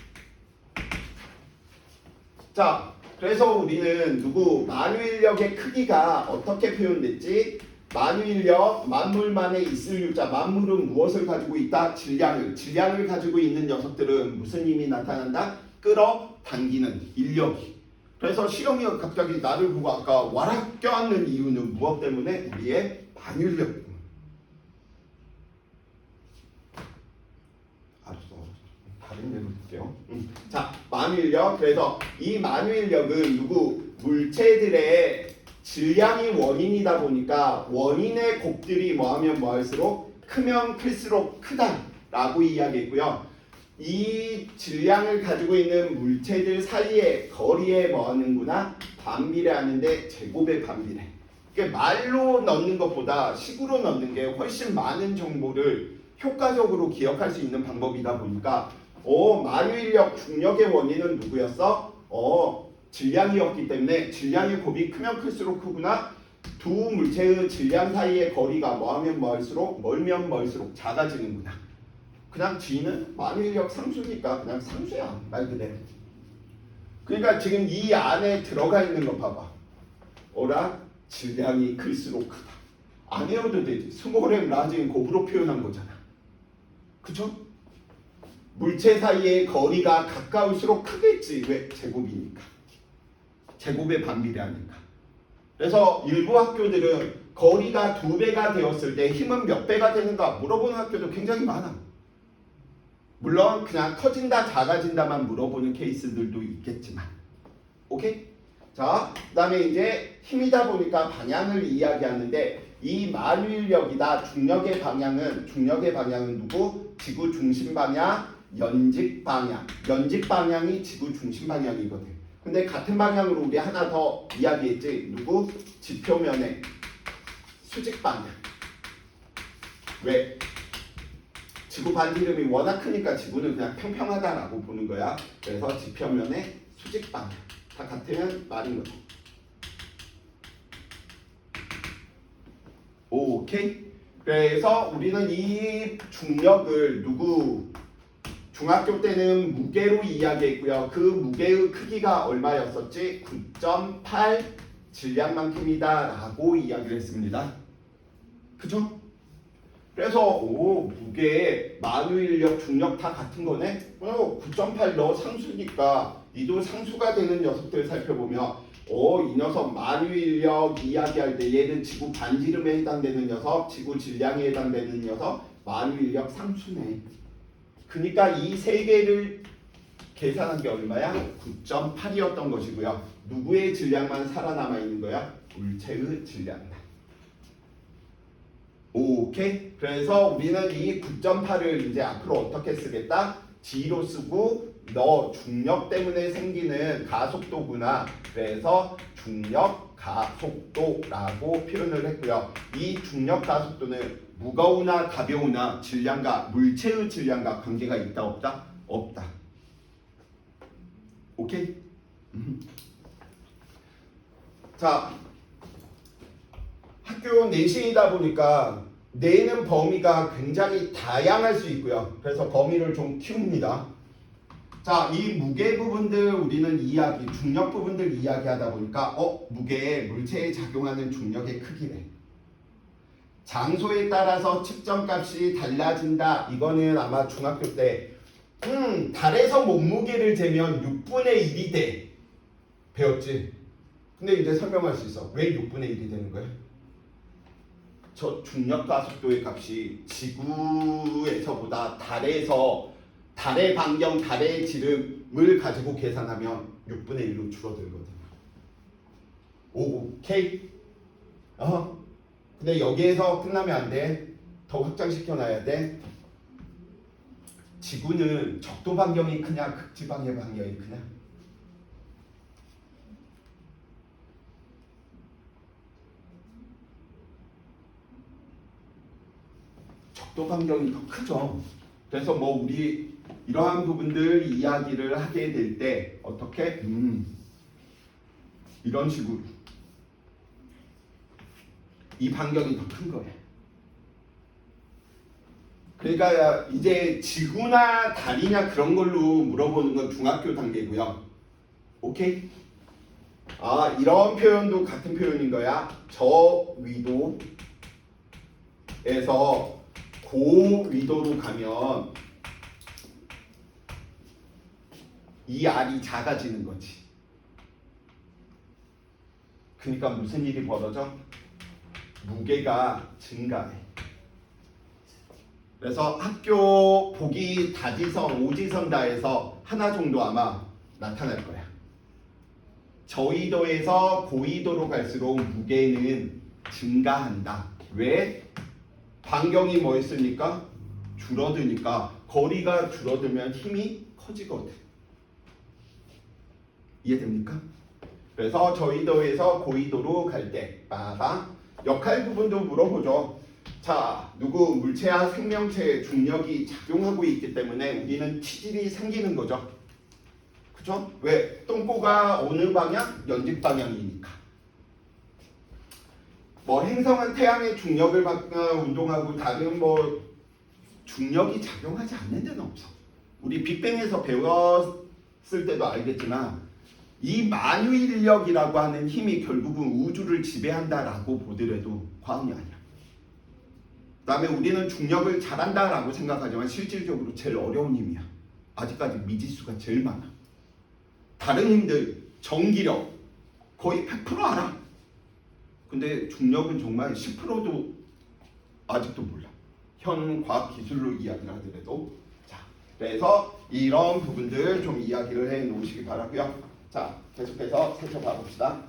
자, 그래서 우리는 만유인력의 크기가 어떻게 표현됐지? 만유인력, 만물만에 있을 유자, 만물은 무엇을 가지고 있다? 질량을 가지고 있는 녀석들은 무슨 힘이 나타난다? 끌어당기는 인력이. 그래서 시험이 갑자기 나를 보고 아까 와락 껴안는 이유는 무엇 때문에? 우리의 만유인력 때문에. 알았어. 다른 예로 볼게요. 자, 만유인력. 그래서 이 만유인력은 물체들의 질량이 원인이다 보니까 원인의 곱들이 뭐하면 뭐할수록 크면 클수록 크다라고 이야기했고요. 이 질량을 가지고 있는 물체들 사이의 거리에 뭐하는구나? 반비례하는데 제곱의 반비례. 그러니까 말로 넣는 것보다 식으로 넣는 게 훨씬 많은 정보를 효과적으로 기억할 수 있는 방법이다 보니까 만유인력 중력의 원인은 누구였어? 질량이었기 때문에 질량의 곱이 크면 클수록 크구나. 두 물체의 질량 사이의 거리가 뭐하면 뭐할수록 멀면 멀수록 작아지는구나. 그냥 G는 만유인력 상수니까 그냥 상수야, 말 그대로. 그러니까 지금 이 안에 들어가 있는 거 봐봐. 질량이 클수록 크다. 안 외워도 되지. 스몰 라지인 곱으로 표현한 거잖아. 그쵸? 물체 사이의 거리가 가까울수록 크겠지. 왜? 제곱이니까. 제곱의 반비례하니까. 그래서 일부 학교들은 거리가 2배가 되었을 때 힘은 몇 배가 되는가 물어보는 학교도 굉장히 많아. 물론 그냥 커진다 작아진다만 물어보는 케이스들도 있겠지만. 오케이? 자, 그 다음에 이제 힘이다 보니까 방향을 이야기하는데 이 만유인력이다. 중력의 방향은 누구? 지구 중심 방향, 연직 방향. 연직 방향이 지구 중심 방향이거든. 근데 같은 방향으로 우리 하나 더 이야기했지. 지표면의 수직 방향. 왜? 지구 반지름이 워낙 크니까 지구는 그냥 평평하다라고 보는 거야. 그래서 지표면의 수직 방향. 다 같은 말인 거죠. 오케이? 그래서 우리는 이 중력을 중학교 때는 무게로 이야기했고요. 그 무게의 크기가 얼마였었지? 9.8 질량만큼이다 라고 이야기를 했습니다. 그죠? 그래서 무게, 만유인력, 중력 다 같은 거네? 9.8 너 상수니까 니도 상수가 되는 녀석들 살펴보면 이 녀석 만유인력 이야기할 때 얘는 지구 반지름에 해당되는 녀석, 지구 질량에 해당되는 녀석, 만유인력 상수네. 그러니까 이 세 개를 계산한 게 얼마야? 9.8이었던 것이고요. 누구의 질량만 살아남아 있는 거야? 물체의 질량만. 오케이? 그래서 우리는 이 9.8을 이제 앞으로 어떻게 쓰겠다? G로 쓰고 너 중력 때문에 생기는 가속도구나. 그래서 중력 가속도라고 표현을 했고요. 이 중력 가속도는 무거우나 가벼우나 질량과 물체의 질량과 관계가 있다 없다? 없다. 오케이? 자, 학교 내신이다 보니까 내는 범위가 굉장히 다양할 수 있고요. 그래서 범위를 좀 키웁니다. 자, 이 무게 부분들 우리는 중력 부분들 이야기하다 보니까 무게에 물체에 작용하는 중력의 크기래. 장소에 따라서 측정값이 달라진다. 이거는 아마 중학교 때 달에서 몸무게를 재면 6분의 1이 돼. 배웠지? 근데 이제 설명할 수 있어. 왜 6분의 1이 되는 거야? 저 중력과 속도의 값이 지구에서보다 달의 반경, 달의 지름을 가지고 계산하면 6분의 1로 줄어들거든요. 오케이? 근데 여기에서 끝나면 안 돼. 더 확장시켜 놔야 돼. 지구는 적도 반경이 크냐, 극지방의 반경이 크냐? 적도 반경이 더 크죠. 그래서 뭐 우리 이러한 부분들 이야기를 하게 될 때 어떻게? 이런 식으로 이 반경이 더 큰 거예요. 그러니까 이제 지구나 달이냐 그런 걸로 물어보는 건 중학교 단계고요. 오케이? 이런 표현도 같은 표현인 거야. 저위도에서 고위도로 가면 이 R이 작아지는 거지. 그러니까 무슨 일이 벌어져? 무게가 증가해. 그래서 학교 보기 다지선, 오지선 다에서 하나 정도 아마 나타날 거야. 저위도에서 고위도로 갈수록 무게는 증가한다. 왜? 반경이 뭐 했으니까? 줄어드니까. 거리가 줄어들면 힘이 커지거든. 이해됩니까? 그래서 저위도에서 고위도로 갈 때 역할 부분도 물어보죠. 자, 누구 물체와 생명체의 중력이 작용하고 있기 때문에 우리는 치질이 생기는 거죠. 그죠? 왜? 똥꼬가 어느 방향? 연직 방향이니까. 뭐 행성은 태양의 중력을 받거나 운동하고 다른 뭐 중력이 작용하지 않는 데는 없어. 우리 빅뱅에서 배웠을 때도 알겠지만 이 만유인력이라고 하는 힘이 결국은 우주를 지배한다라고 보더라도 과언이 아니야. 그 다음에 우리는 중력을 잘한다라고 생각하지만 실질적으로 제일 어려운 힘이야. 아직까지 미지수가 제일 많아. 다른 힘들, 전기력 거의 100% 알아. 근데 중력은 정말 10%도 아직도 몰라. 현 과학 기술로 이야기를 하더라도. 자, 그래서 이런 부분들 좀 이야기를 해 놓으시기 바라고요. 자, 계속해서 살펴봐 봅시다.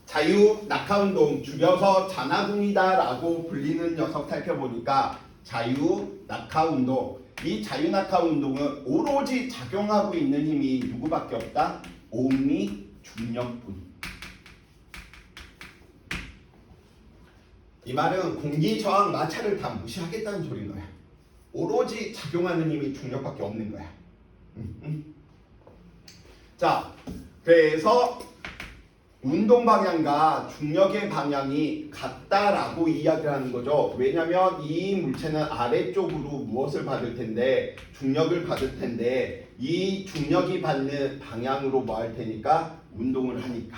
자유 낙하운동, 줄여서 자나궁이다라고 불리는 녀석 살펴보니까 자유 낙하운동, 이 자유 낙하운동은 오로지 작용하고 있는 힘이 누구밖에 없다? 온리 중력뿐. 이 말은 공기 저항 마찰을 다 무시하겠다는 소리인 거야. 오로지 작용하는 힘이 중력밖에 없는 거야. 자, 그래서 운동 방향과 중력의 방향이 같다라고 이야기를 하는 거죠. 왜냐하면 이 물체는 아래쪽으로 무엇을 받을 텐데, 중력을 받을 텐데, 이 중력이 받는 방향으로 뭐 할 테니까 운동을 하니까.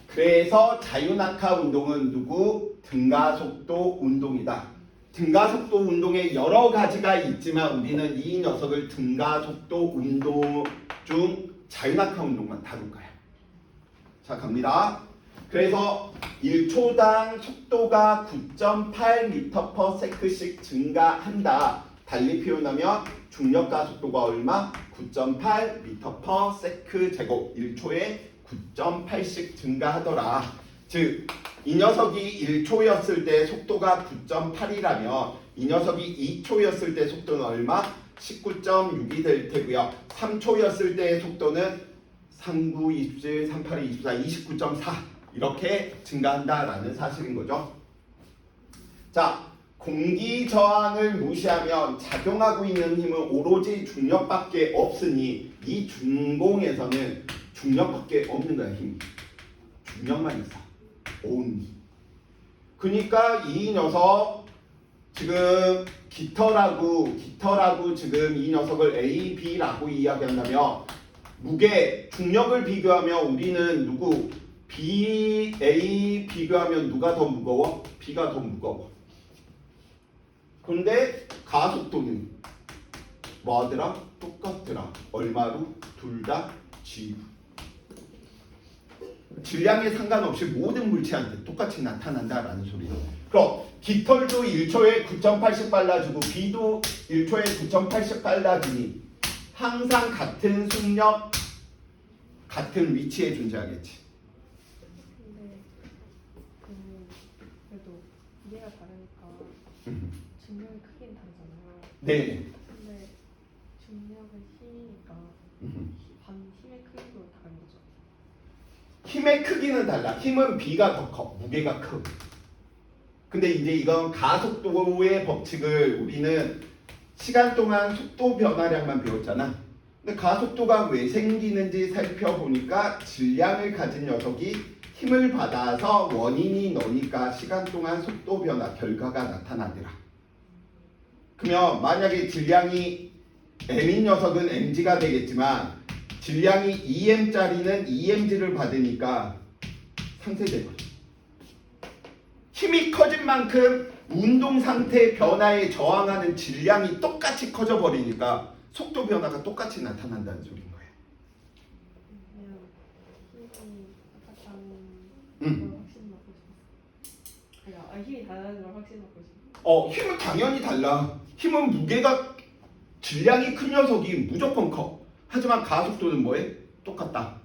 그래서 자유낙하 운동은 누구? 등가속도 운동이다. 등가속도 운동에 여러 가지가 있지만 우리는 이 녀석을 등가속도 운동 중 자유낙하 운동만 다룰 거야. 자, 갑니다. 그래서 1초당 속도가 9.8m/s씩 증가한다. 달리 표현하면 중력가 속도가 얼마? 9.8m/s 제곱. 1초에 9.8씩 증가하더라. 즉, 이 녀석이 1초였을 때 속도가 9.8이라면 이 녀석이 2초였을 때 속도는 얼마? 19.6이 될 테고요. 3초였을 때의 속도는 39, 27, 38, 24, 29.4 이렇게 증가한다라는 사실인 거죠. 자, 공기 저항을 무시하면 작용하고 있는 힘은 오로지 중력밖에 없으니 이 준공에서는 중력밖에 없는 거야. 힘이. 중력만 있어. only. 그러니까 이 녀석 지금 깃털하고 지금 이 녀석을 A, B라고 이야기한다면 무게, 중력을 비교하면 우리는 누구? B, A 비교하면 누가 더 무거워? B가 더 무거워. 그런데 가속도는 뭐하더라? 똑같더라. 얼마로? 둘 다 G. 질량에 상관없이 모든 물체한테 똑같이 나타난다라는 소리예요. 그럼 깃털도 1초에 9.80 빨라지고 B도 1초에 9.80 빨라지니 항상 같은 속력, 같은 위치에 존재하겠지. 근데 그래도 무게가 다르니까 중력이 크긴 다르잖아요. 네. 근데 중력은 힘이니까 힘의 크기도 다른 거죠. 힘의 크기는 달라. 힘은 B가 더 커. 무게가 커. 근데 이제 이건 가속도의 법칙을 우리는 시간 동안 속도 변화량만 배웠잖아. 근데 가속도가 왜 생기는지 살펴보니까 질량을 가진 녀석이 힘을 받아서 원인이 너니까 시간 동안 속도 변화 결과가 나타나더라. 그러면 만약에 질량이 m인 녀석은 mg가 되겠지만 질량이 2m짜리는 2mg를 받으니까 상쇄되거든. 힘이 커진 만큼 운동 상태 변화에 저항하는 질량이 똑같이 커져 버리니까 속도 변화가 똑같이 나타난다는 소리인 거예요. 그냥 힘이 똑같다는 응. 걸 확신 받고 싶었어요. 그러니까 힘이 다르다는 걸 확신 받고 싶어요. 힘은 당연히 달라. 힘은 무게가 질량이 큰 녀석이 무조건 커. 하지만 가속도는 뭐해? 똑같다.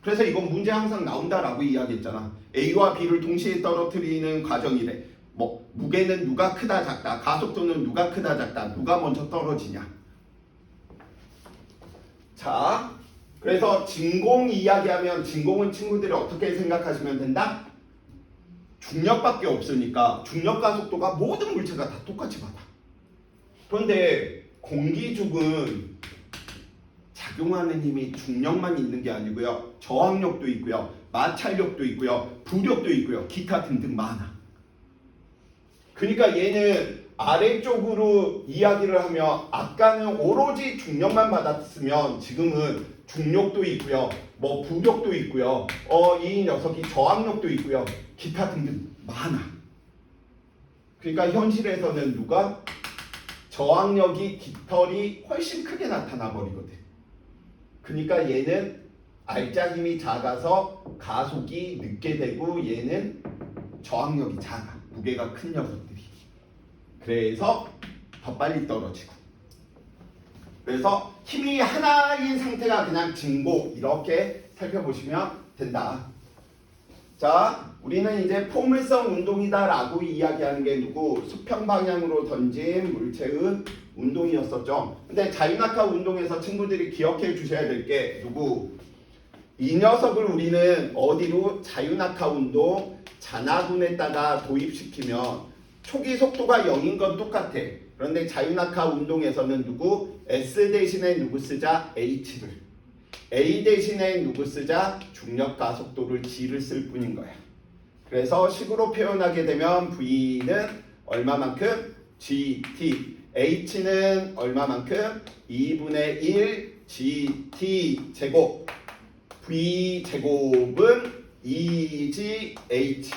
그래서 이건 문제 항상 나온다라고 이야기했잖아. A와 B를 동시에 떨어뜨리는 과정이래. 뭐 무게는 누가 크다 작다, 가속도는 누가 크다 작다, 누가 먼저 떨어지냐. 자, 그래서 진공 이야기하면 진공은 친구들이 어떻게 생각하시면 된다? 중력밖에 없으니까 중력 가속도가 모든 물체가 다 똑같이 받아. 그런데 공기죽은 작용하는 힘이 중력만 있는 게 아니고요. 저항력도 있고요. 마찰력도 있고요. 부력도 있고요. 기타 등등 많아. 그러니까 얘는 아래쪽으로 이야기를 하면 아까는 오로지 중력만 받았으면 지금은 중력도 있고요. 뭐 부력도 있고요. 이 녀석이 저항력도 있고요. 기타 등등 많아. 그러니까 현실에서는 누가? 저항력이 깃털이 훨씬 크게 나타나 버리거든. 그러니까 얘는 알짜 힘이 작아서 가속이 늦게 되고 얘는 저항력이 작아. 무게가 큰 녀석들이. 그래서 더 빨리 떨어지고. 그래서 힘이 하나인 상태가 그냥 진공 이렇게 살펴보시면 된다. 자, 우리는 이제 포물성 운동이다라고 이야기하는 게 누구? 수평 방향으로 던진 물체의 운동이었었죠. 근데 자유낙하 운동에서 친구들이 기억해 주셔야 될 게 누구? 이 녀석을 우리는 어디로? 자유낙하 운동 잔하군에다가 도입시키면 초기 속도가 0인 건 똑같아. 그런데 자유낙하 운동에서는 누구? S 대신에 누구 쓰자? H를. A 대신에 누구 쓰자? 중력 가속도를 G를 쓸 뿐인 거야. 그래서 식으로 표현하게 되면 V는 얼마만큼? GT. H는 얼마만큼? 2분의 1 GT 제곱. V 제곱은 2GH.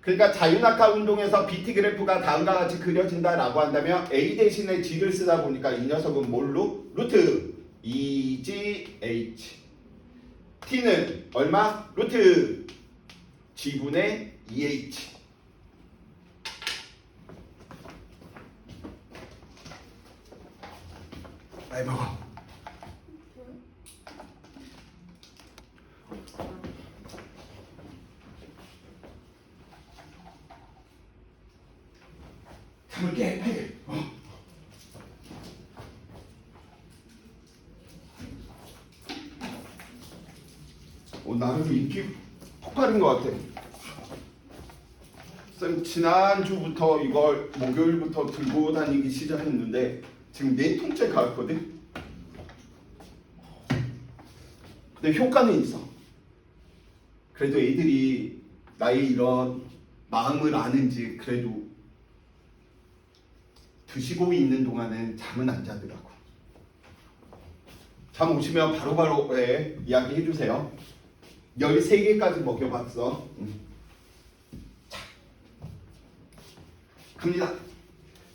그러니까 자유낙하 운동에서 BT 그래프가 다음과 같이 그려진다라고 한다면 A 대신에 G를 쓰다 보니까 이 녀석은 뭘로? 루트 2GH. T는 얼마? 루트 G분의 2H. 많이 먹어. 참을게. 빨리. 나름 인기 폭발인 것 같아. 쌤 쌤 지난주부터 이걸 목요일부터 들고 다니기 시작했는데 지금 4통째 가왔거든. 근데 효과는 있어. 그래도 애들이 나의 이런 마음을 아는지 그래도 드시고 있는 동안은 잠은 안 자더라고. 잠 오시면 바로바로 이야기해 주세요. 13개까지 먹여봤어. 자, 갑니다.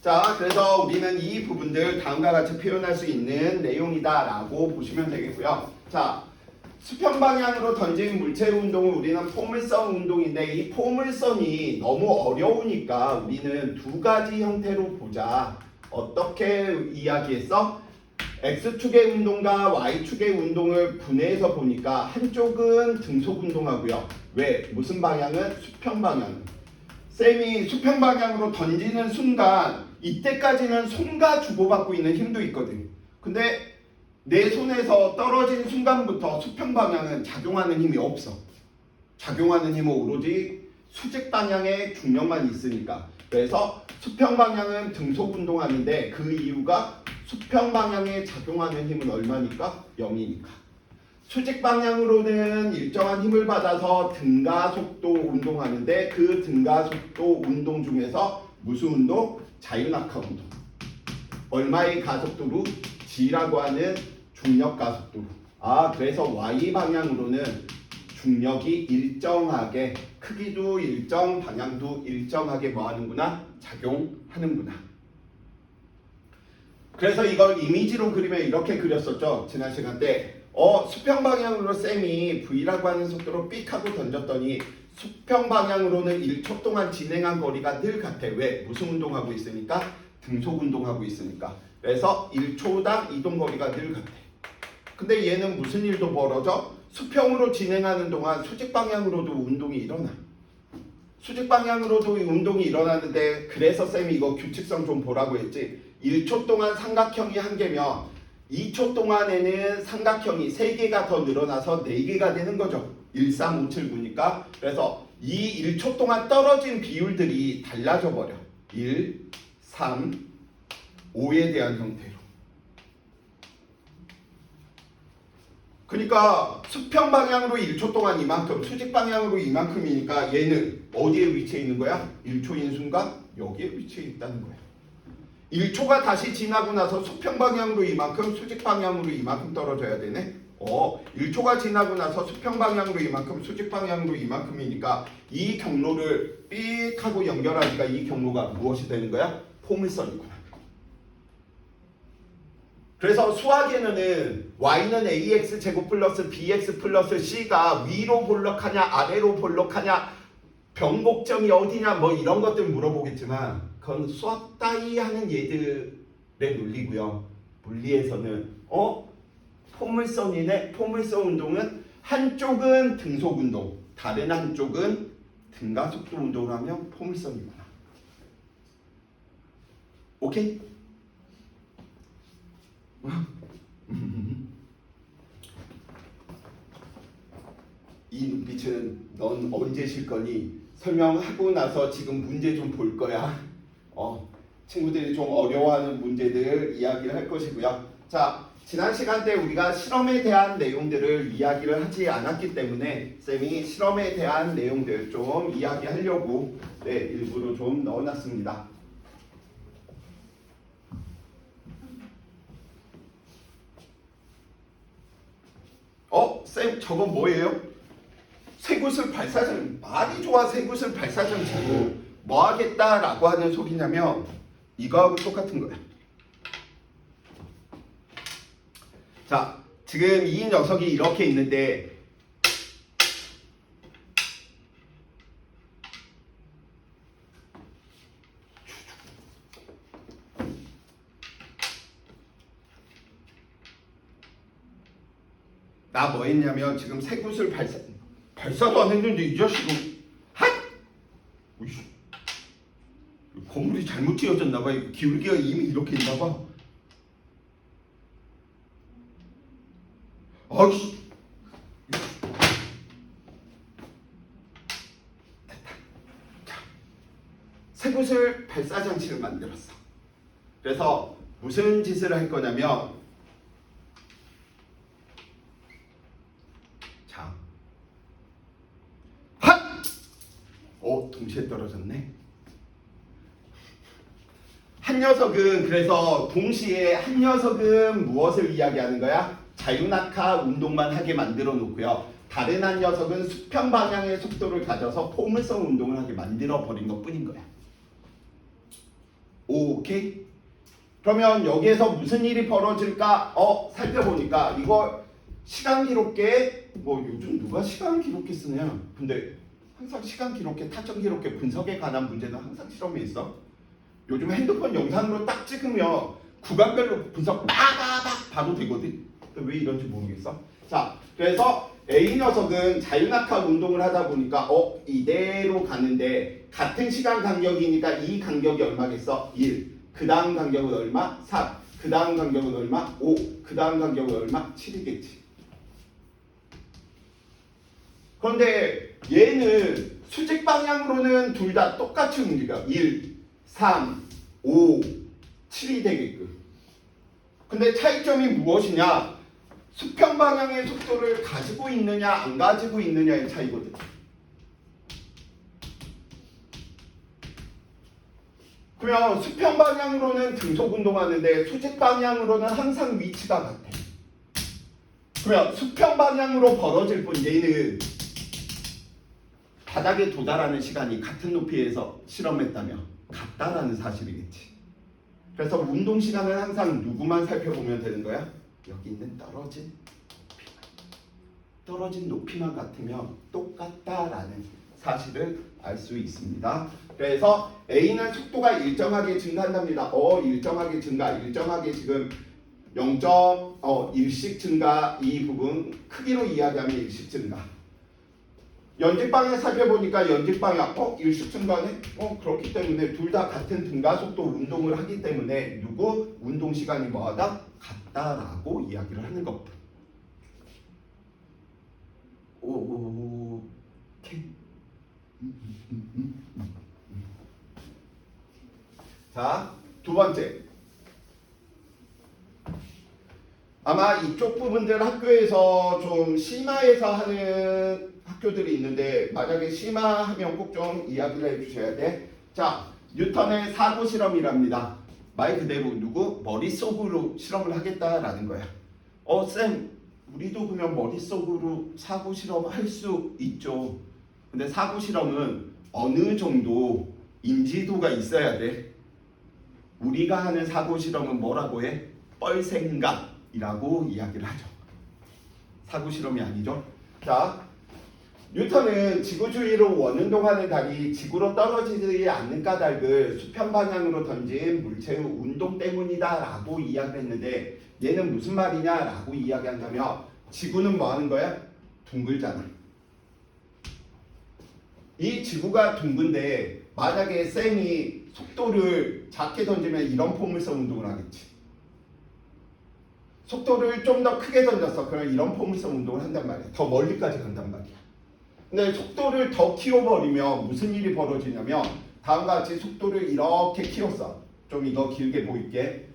자, 그래서 우리는 이 부분들 다음과 같이 표현할 수 있는 내용이다 라고 보시면 되겠고요. 자, 수평 방향으로 던진 물체 운동은 우리는 포물선 운동인데 이 포물선이 너무 어려우니까 우리는 두 가지 형태로 보자. 어떻게 이야기했어? X축의 운동과 Y축의 운동을 분해해서 보니까 한쪽은 등속 운동하고요. 왜? 무슨 방향은? 수평 방향. 쌤이 수평 방향으로 던지는 순간 이때까지는 손과 주고받고 있는 힘도 있거든. 근데 내 손에서 떨어진 순간부터 수평 방향은 작용하는 힘이 없어. 작용하는 힘은 오로지 수직 방향의 중력만 있으니까. 그래서 수평 방향은 등속 운동하는데 그 이유가 수평 방향에 작용하는 힘은 얼마니까? 0이니까. 수직 방향으로는 일정한 힘을 받아서 등가 속도 운동하는데 그 등가 속도 운동 중에서 무슨 운동? 자유낙하 운동. 얼마의 가속도로? G라고 하는 중력 가속도로. 그래서 Y 방향으로는 중력이 일정하게 크기도 일정, 방향도 일정하게 뭐 하는구나? 작용하는구나. 그래서 이걸 이미지로 그리면 이렇게 그렸었죠. 지난 시간 때. 수평 방향으로 쌤이 V라고 하는 속도로 삑 하고 던졌더니 수평 방향으로는 1초 동안 진행한 거리가 늘 같아. 왜? 무슨 운동하고 있으니까? 등속 운동하고 있으니까. 그래서 1초당 이동 거리가 늘 같아. 근데 얘는 무슨 일도 벌어져? 수평으로 진행하는 동안 수직 방향으로도 운동이 일어나. 수직 방향으로도 운동이 일어나는데 그래서 쌤이 이거 규칙성 좀 보라고 했지. 1초 동안 삼각형이 1개면 2초 동안에는 삼각형이 3개가 더 늘어나서 4개가 되는 거죠. 1, 3, 5, 7, 9니까. 그래서 이 1초 동안 떨어진 비율들이 달라져 버려. 1, 3, 5에 대한 형태로. 그러니까 수평 방향으로 1초 동안 이만큼, 수직 방향으로 이만큼이니까 얘는 어디에 위치해 있는 거야? 1초인 순간 여기에 위치해 있다는 거야. 1초가 다시 지나고 나서 수평 방향으로 이만큼, 수직 방향으로 이만큼 떨어져야 되네. 1초가 지나고 나서 수평 방향으로 이만큼, 수직 방향으로 이만큼이니까 이 경로를 삑 하고 연결하니까 이 경로가 무엇이 되는 거야? 포물선이구나. 그래서 수학에는 y는 ax 제곱 플러스 bx 플러스 c가 위로 볼록하냐 아래로 볼록하냐 변곡점이 어디냐 뭐 이런 것들 물어보겠지만 그건 수학 따위 하는 얘들의 논리고요. 물리에서는 포물선이네. 포물선 운동은 한쪽은 등속 운동, 다른 한쪽은 등가속도 운동을 하면 포물선이구나. 오케이? 이 눈빛은 넌 언제 쉴 거니? 설명하고 나서 지금 문제 좀 볼 거야. 친구들이 좀 어려워하는 문제들 이야기를 할 것이고요. 자, 지난 시간 때 우리가 실험에 대한 내용들을 이야기를 하지 않았기 때문에 쌤이 실험에 대한 내용들 좀 이야기하려고 일부러 좀 넣어놨습니다. 쌤 저건 뭐예요? 쇠구슬 발사장. 말이 좋아. 쇠구슬 발사장 치고 뭐 하겠다라고 하는 소리냐면 이거하고 똑같은 거야. 자, 지금 이 녀석이 이렇게 있는데 나 뭐 했냐면 지금 쇠구슬 발사도 안 했는데 이 자식은 핫! 오이씨. 건물이 잘못 지어졌나 봐. 기울기가 이미 이렇게 있나 봐. 아이씨. 됐다. 자, 발사장치를 만들었어. 그래서 무슨 짓을 할 거냐면 자, 핫! 동시에 떨어졌네. 한 녀석은 그래서 동시에 한 녀석은 무엇을 이야기하는 거야? 자유낙하 운동만 하게 만들어 놓고요. 다른 한 녀석은 수평 방향의 속도를 가져서 포물선 운동을 하게 만들어 버린 것 뿐인 거야. 오케이? 그러면 여기에서 무슨 일이 벌어질까? 살펴보니까 이거 시간 기록계 요즘 누가 시간 기록계 쓰냐? 근데 항상 시간 기록계, 타점 기록계 분석에 관한 문제는 항상 실험에 있어. 요즘 핸드폰 영상으로 딱 찍으면 구간별로 분석 막 봐도 되거든. 왜 이런지 모르겠어. 자, 그래서 A 녀석은 자유낙하 운동을 하다 보니까 이대로 가는데 같은 시간 간격이니까 이 간격이 얼마겠어? 1. 그 다음 간격은 얼마? 3. 그 다음 간격은 얼마? 5. 그 다음 간격은 얼마? 7이겠지. 그런데 얘는 수직 방향으로는 둘 다 똑같이 움직여. 1, 3, 5, 7이 되게끔. 근데 차이점이 무엇이냐? 수평 방향의 속도를 가지고 있느냐 안 가지고 있느냐의 차이거든. 그러면 수평 방향으로는 등속 운동하는데 수직 방향으로는 항상 위치가 같아. 그러면 수평 방향으로 벌어질 뿐 얘는 바닥에 도달하는 시간이 같은 높이에서 실험했다며 같다라는 사실이겠지. 그래서 운동 시간은 항상 누구만 살펴보면 되는 거야? 여기 있는 떨어진 높이만 같으면 똑같다라는 사실을 알 수 있습니다. 그래서 A는 속도가 일정하게 증가한답니다. 일정하게 증가, 일정하게 지금 0.1씩 증가, 이 부분 크기로 이야기하면 1씩 증가. 연직 방향 살펴보니까 연직 방향 일식 증가네? 그렇기 때문에 둘 다 같은 등가 속도 운동을 하기 때문에 누구 운동 시간이 뭐하다? 같다라고 이야기를 하는 것뿐. 오케이. 자, 두 번째. 아마 이쪽 부분들 학교에서 좀 심화해서 하는 학교들이 있는데 만약에 심화하면 꼭 좀 이야기를 해주셔야 돼. 자, 뉴턴의 사고 실험이랍니다. 말 그대로 누구? 머릿속으로 실험을 하겠다라는 거야. 쌤, 우리도 그러면 머릿속으로 사고 실험 할 수 있죠. 근데 사고 실험은 어느 정도 인지도가 있어야 돼. 우리가 하는 사고 실험은 뭐라고 해? 뻘생각이라고 이야기를 하죠. 사고 실험이 아니죠. 자, 뉴턴은 지구 주위로 원운동하는 달이 지구로 떨어지지 않는 까닭을 수평 방향으로 던진 물체의 운동 때문이다라고 이야기를 했는데 얘는 무슨 말이냐라고 이야기한다면 지구는 뭐 하는 거야? 둥글잖아. 이 지구가 둥근데 만약에 쌤이 속도를 작게 던지면 이런 포물선 운동을 하겠지. 속도를 좀 더 크게 던졌어. 그럼 이런 포물선 운동을 한단 말이야. 더 멀리까지 간단 말이야. 근데 속도를 더 키워버리면 무슨 일이 벌어지냐면 다음과 같이 속도를 이렇게 키웠어. 좀 이거 길게 보일게.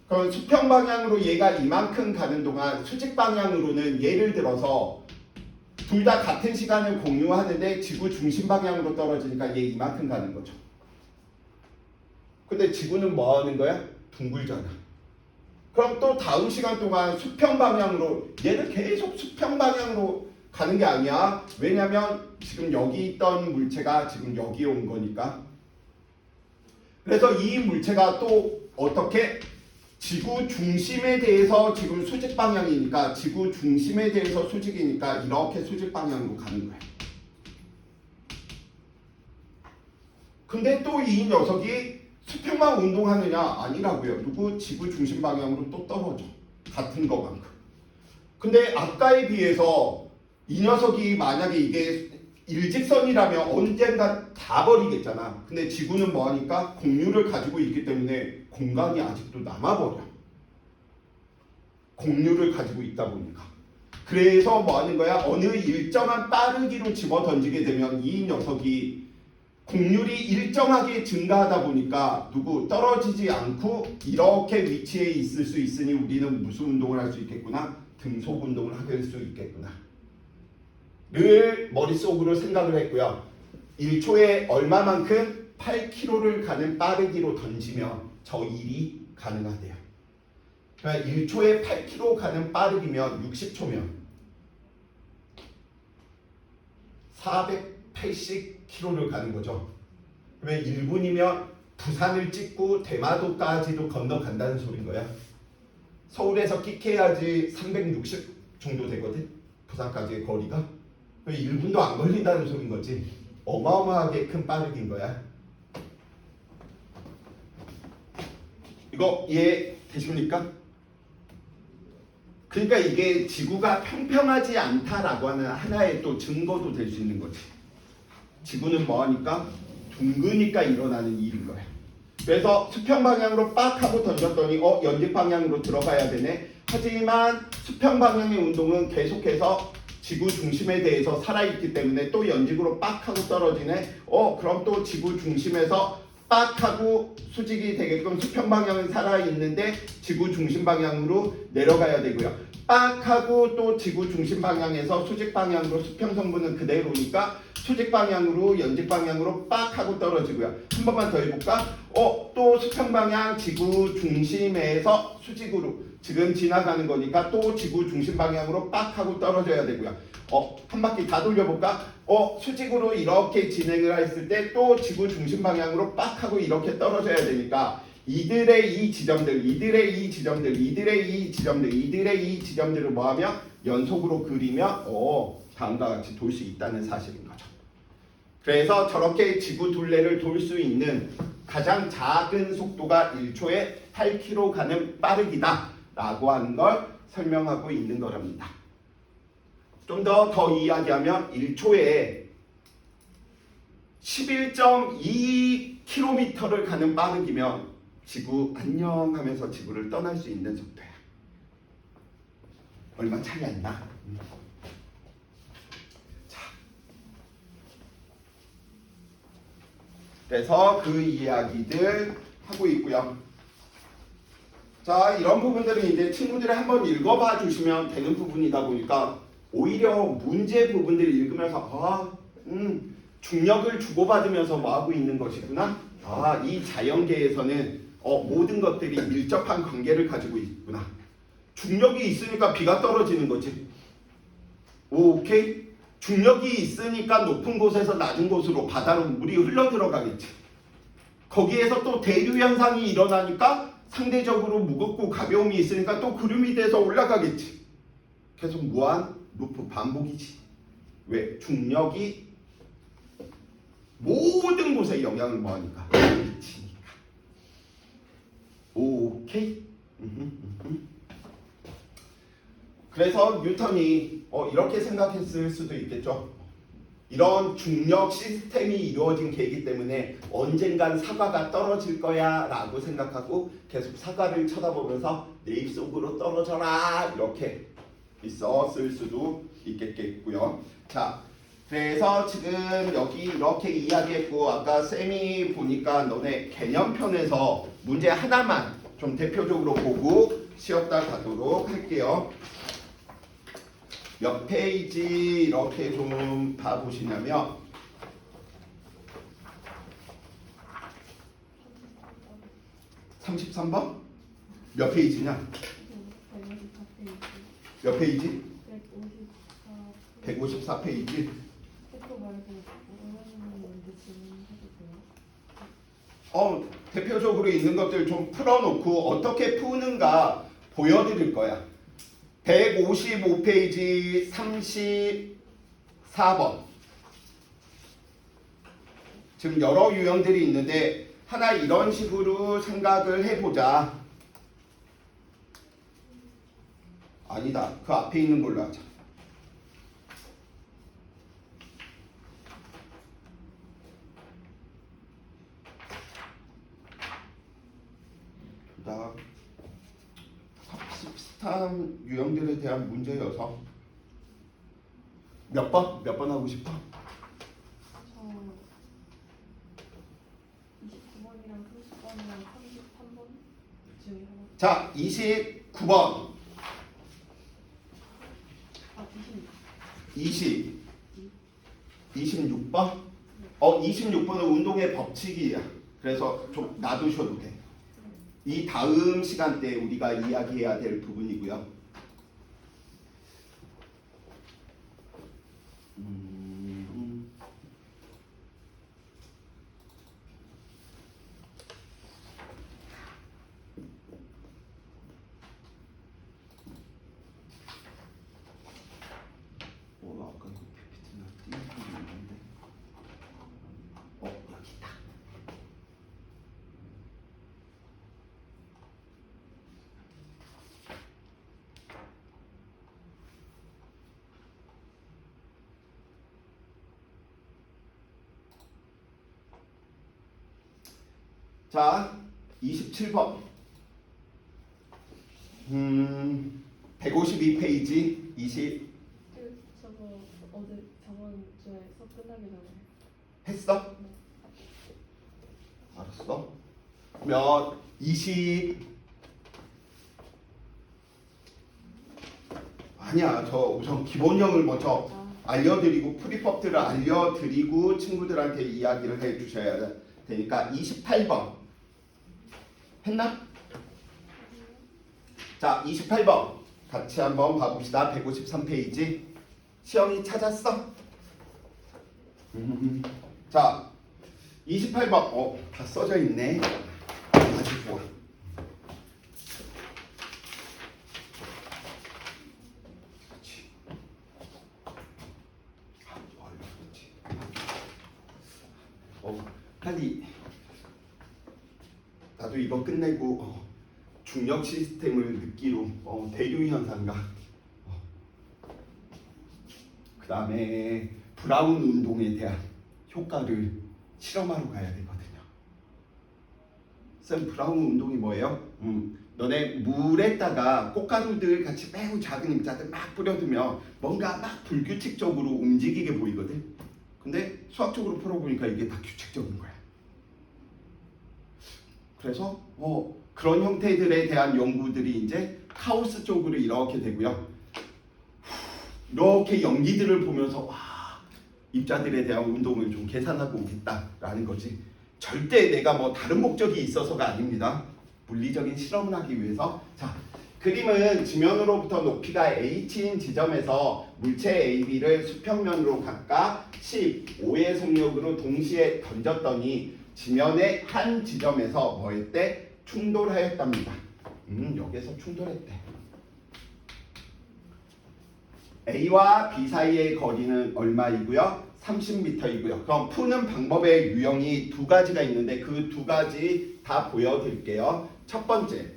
그럼 수평 방향으로 얘가 이만큼 가는 동안 수직 방향으로는 예를 들어서 둘 다 같은 시간을 공유하는데 지구 중심 방향으로 떨어지니까 얘 이만큼 가는 거죠. 근데 지구는 뭐 하는 거야? 둥글잖아. 그럼 또 다음 시간 동안 수평 방향으로 얘는 계속 수평 방향으로 가는 게 아니야. 왜냐면 지금 여기 있던 물체가 지금 여기에 온 거니까. 그래서 이 물체가 또 어떻게 지구 중심에 대해서 지금 수직 방향이니까 지구 중심에 대해서 수직이니까 이렇게 수직 방향으로 가는 거야. 근데 또 이 녀석이 수평만 운동하느냐? 아니라고요. 누구 지구 중심 방향으로 또 떨어져. 같은 것만큼. 근데 아까에 비해서 이 녀석이 만약에 이게 일직선이라면 언젠가 다 버리겠잖아. 근데 지구는 뭐하니까 공유를 가지고 있기 때문에 공간이 아직도 남아버려. 공유를 가지고 있다 보니까. 그래서 뭐하는 거야? 어느 일정한 빠르기로 집어 던지게 되면 이 녀석이 곡률이 일정하게 증가하다 보니까 누구 떨어지지 않고 이렇게 위치에 있을 수 있으니 우리는 무슨 운동을 할 수 있겠구나? 등속 운동을 할 수 있겠구나. 를 머릿속으로 생각을 했고요. 1초에 얼마만큼? 8km를 가는 빠르기로 던지면 저 일이 가능하대요. 그러니까 1초에 8km 가는 빠르기면 60초면 480km를 가는 거죠. 그러면 1분이면 부산을 찍고 대마도까지도 건너간다는 소린 거야. 서울에서 끽해야지 360 정도 되거든. 부산까지의 거리가. 1분도 안 걸린다는 소린 거지. 어마어마하게 큰 빠르기인 거야. 이거 이해되십니까? 그러니까 이게 지구가 평평하지 않다라고 하는 하나의 또 증거도 될 수 있는 거지. 지구는 뭐하니까? 둥그니까 일어나는 일인 거야. 그래서 수평 방향으로 빡 하고 던졌더니 연직 방향으로 들어가야 되네. 하지만 수평 방향의 운동은 계속해서 지구 중심에 대해서 살아있기 때문에 또 연직으로 빡 하고 떨어지네. 그럼 또 지구 중심에서 빡 하고 수직이 되게끔 수평 방향은 살아있는데 지구 중심 방향으로 내려가야 되고요. 빡 하고 또 지구 중심 방향에서 수직 방향으로 수평 성분은 그대로니까 수직 방향으로 연직 방향으로 빡 하고 떨어지고요. 한 번만 더 해볼까? 또 수평 방향 지구 중심에서 수직으로 지금 지나가는 거니까 또 지구 중심 방향으로 빡 하고 떨어져야 되고요. 한 바퀴 다 돌려볼까? 수직으로 이렇게 진행을 했을 때 또 지구 중심 방향으로 빡 하고 이렇게 떨어져야 되니까 이들의 이 지점들을 뭐하면 연속으로 그리면 다음과 같이 돌 수 있다는 사실인 거죠. 그래서 저렇게 지구 둘레를 돌 수 있는 가장 작은 속도가 1초에 8km 가는 빠르기다 라고 하는 걸 설명하고 있는 거랍니다. 좀 더 이야기하면 1초에 11.2km를 가는 빠르기면 지구 안녕 하면서 지구를 떠날 수 있는 속도야. 얼마 차이 안 나. 자, 그래서 그 이야기들 하고 있고요. 자, 이런 부분들은 이제 친구들이 한번 읽어봐 주시면 되는 부분이다 보니까 오히려 문제 부분들을 읽으면서 중력을 주고받으면서 뭐 하고 있는 것이구나. 이 자연계에서는 모든 것들이 밀접한 관계를 가지고 있구나. 중력이 있으니까 비가 떨어지는 거지. 오케이? 중력이 있으니까 높은 곳에서 낮은 곳으로 바다로 물이 흘러 들어가겠지. 거기에서 또 대류 현상이 일어나니까 상대적으로 무겁고 가벼움이 있으니까 또 구름이 돼서 올라가겠지. 계속 무한 루프 반복이지. 왜? 중력이 모든 곳에 영향을 뭐하니까? 미치니까. 오케이? 그래서 뉴턴이 이렇게 생각했을 수도 있겠죠. 이런 중력 시스템이 이루어진 계기 때문에 언젠간 사과가 떨어질 거야 라고 생각하고 계속 사과를 쳐다보면서 내 입속으로 떨어져라 이렇게 있었을 수도 있겠고요. 자, 그래서 지금 여기 이렇게 이야기했고 아까 쌤이 보니까 너네 개념편에서 문제 하나만 좀 대표적으로 보고 쉬었다 가도록 할게요. 몇 페이지 이렇게 좀 봐보시냐면 33번? 몇 페이지냐? 몇 페이지? 154페이지. 대표적으로 있는 것들 좀 풀어놓고 어떻게 푸는가 보여드릴 거야. 155페이지 34번. 지금 여러 유형들이 있는데 하나 이런 식으로 생각을 해보자. 아니다. 그 앞에 있는 걸로 하자. 그다음 비슷한 유형들에 대한 문제여서 몇 번 하고 싶어? 중에 하나. 자, 29번. 아 20. 26번? 26번은 운동의 법칙이야. 그래서 좀 놔두셔도 돼. 이 다음 시간대에 우리가 이야기해야 될 부분이고요. 아까 이거 PPT나 띄우고 있는데. 여기 있다. 자, 27번. 152페이지 20 저거 어제 저번 주에 수업 끝나기 전에. 했어? 네. 알았어. 그러면 20 아니야. 저 우선 기본형을 먼저 알려드리고 프리법들을 알려드리고 친구들한테 이야기를 해주셔야 되니까 28번 했나? 자, 28번 같이 한번 봐봅시다. 153페이지 시영이 찾았어? 자, 28번 다 써져 있네. 아주 좋아. 그렇지. 빨리 나도 이번 끝내고 중력 시스템을 느끼로 대류 현상과 그 다음에 브라운 운동에 대한 효과를 실험하러 가야 되거든요. 쌤, 브라운 운동이 뭐예요? 너네 물에다가 꽃가루들 같이 매우 작은 입자들 막 뿌려두면 뭔가 막 불규칙적으로 움직이게 보이거든. 근데 수학적으로 풀어보니까 이게 다 규칙적인 거야. 그래서 그런 형태들에 대한 연구들이 이제 카오스 쪽으로 이렇게 되고요. 이렇게 연기들을 보면서 와, 입자들에 대한 운동을 좀 계산하고 오겠다라는 거지. 절대 내가 뭐 다른 목적이 있어서가 아닙니다. 물리적인 실험을 하기 위해서. 자, 그림은 지면으로부터 높이가 h인 지점에서 물체 AB를 수평면으로 각각 15의 속력으로 동시에 던졌더니 지면의 한 지점에서 뭐 했대? 충돌하였답니다. 여기서 충돌했대. A와 B 사이의 거리는 얼마이고요? 30m이고요. 그럼 푸는 방법의 유형이 두 가지가 있는데 그 두 가지 다 보여드릴게요. 첫 번째,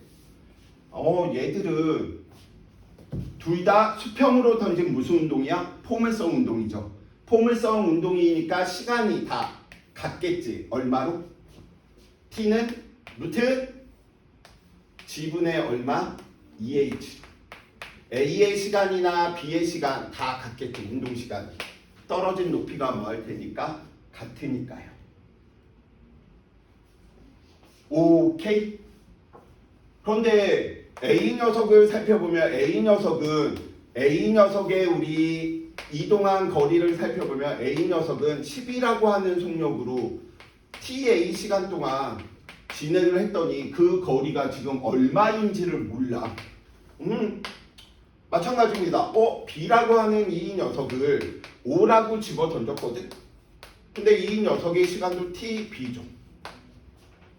얘들은 둘 다 수평으로 던진 무슨 운동이야? 포물선 운동이죠. 포물선 운동이니까 시간이 다 같겠지. 얼마로? t는 루트 g분의 얼마? 2h. A의 시간이나 B의 시간 다 같겠지. 운동 시간이. 떨어진 높이가 뭐 할 테니까 같으니까요. 오케이? 그런데 A 녀석을 살펴보면 A 녀석의 우리 이동한 거리를 살펴보면 A 녀석은 10이라고 하는 속력으로 TA 시간 동안 진행을 했더니 그 거리가 지금 얼마인지를 몰라. 마찬가지입니다. B라고 하는 이 녀석을 5라고 집어 던졌거든. 근데 이 녀석의 시간도 TB죠.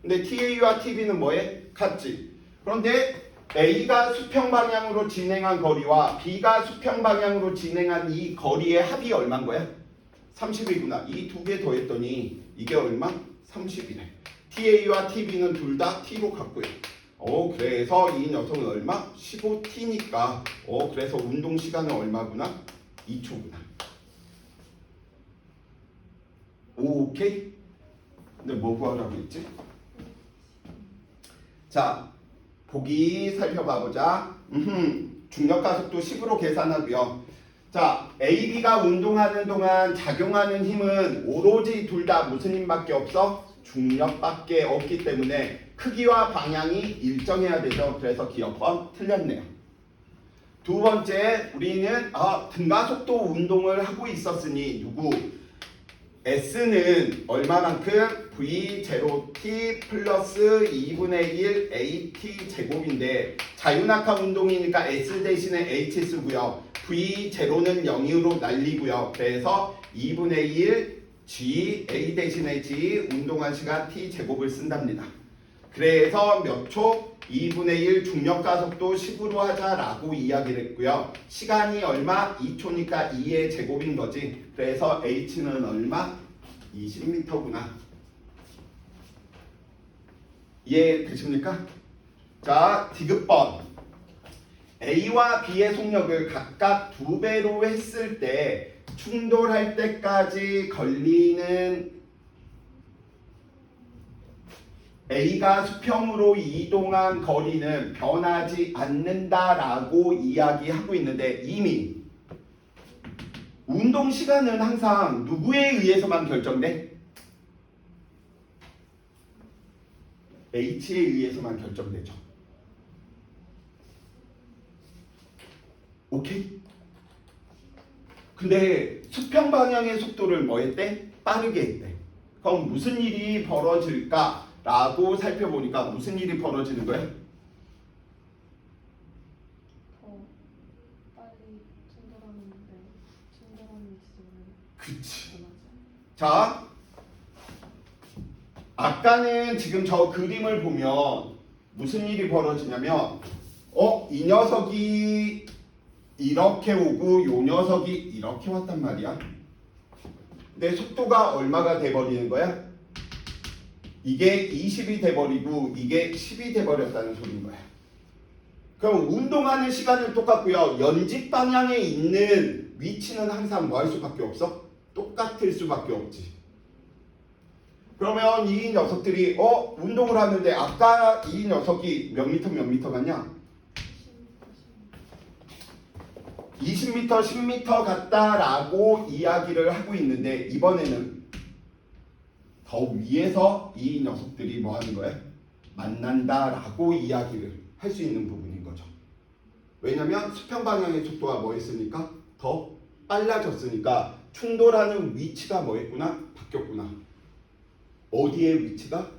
근데 TA와 TB는 뭐에? 같지. 그런데 A가 수평 방향으로 진행한 거리와 B가 수평 방향으로 진행한 이 거리의 합이 얼마인 거야? 30이구나. 이 두 개 더했더니 이게 얼마? 30이래. TA와 TB는 둘 다 T로 같고요. 그래서 이 녀석은 얼마? 15T니까 그래서 운동 시간은 얼마구나? 2초구나. 오케이? 근데 뭐 구하라고 했지? 자, 보기 살펴봐보자. 중력가속도 10으로 계산하고요. 자, AB가 운동하는 동안 작용하는 힘은 오로지 둘 다 무슨 힘밖에 없어? 중력밖에 없기 때문에 크기와 방향이 일정해야 되죠. 그래서 기억번 틀렸네요. 두 번째, 우리는 등가속도 운동을 하고 있었으니 누구? S는 얼마만큼? V0t 플러스 2분의 1 AT 제곱인데 자유낙하 운동이니까 S 대신에 H 쓰고요. V0는 0으로 날리고요. 그래서 2분의 1 G, A 대신에 G 운동한 시간 T 제곱을 쓴답니다. 그래서 몇 초? 2분의 1 중력가속도 10으로 하자라고 이야기를 했고요. 시간이 얼마? 2초니까 2의 제곱인 거지. 그래서 H는 얼마? 20m구나. 이해되십니까? 자, 디귿번. A와 B의 속력을 각각 2배로 했을 때 충돌할 때까지 걸리는 A가 수평으로 이동한 거리는 변하지 않는다라고 이야기하고 있는데 이미 운동 시간은 항상 누구에 의해서만 결정돼? H에 의해서만 결정되죠. 오케이? 근데 수평 방향의 속도를 뭐 했대? 빠르게 했대. 그럼 무슨 일이 벌어질까? 라고 살펴보니까 무슨 일이 벌어지는 거야? 더 빨리 충돌하는 지점을 그치. 원하죠. 자, 아까는 지금 저 그림을 보면 무슨 일이 벌어지냐면 이 녀석이 이렇게 오고 요 녀석이 이렇게 왔단 말이야. 근데 속도가 얼마가 돼버리는 거야? 이게 20이 돼버리고 이게 10이 돼버렸다는 소리인 거야. 그럼 운동하는 시간은 똑같고요. 연직 방향에 있는 위치는 항상 뭐 할 수밖에 없어? 똑같을 수밖에 없지. 그러면 이 녀석들이 운동을 하는데 아까 이 녀석이 몇 미터 갔냐? 20m, 10m 갔다라고 이야기를 하고 있는데 이번에는 더 위에서 이 녀석들이 뭐 하는 거야? 만난다라고 이야기를 할 수 있는 부분인 거죠. 왜냐면 수평 방향의 속도가 뭐 했으니까? 더 빨라졌으니까 충돌하는 위치가 뭐 했구나? 바뀌었구나. 어디의 위치가?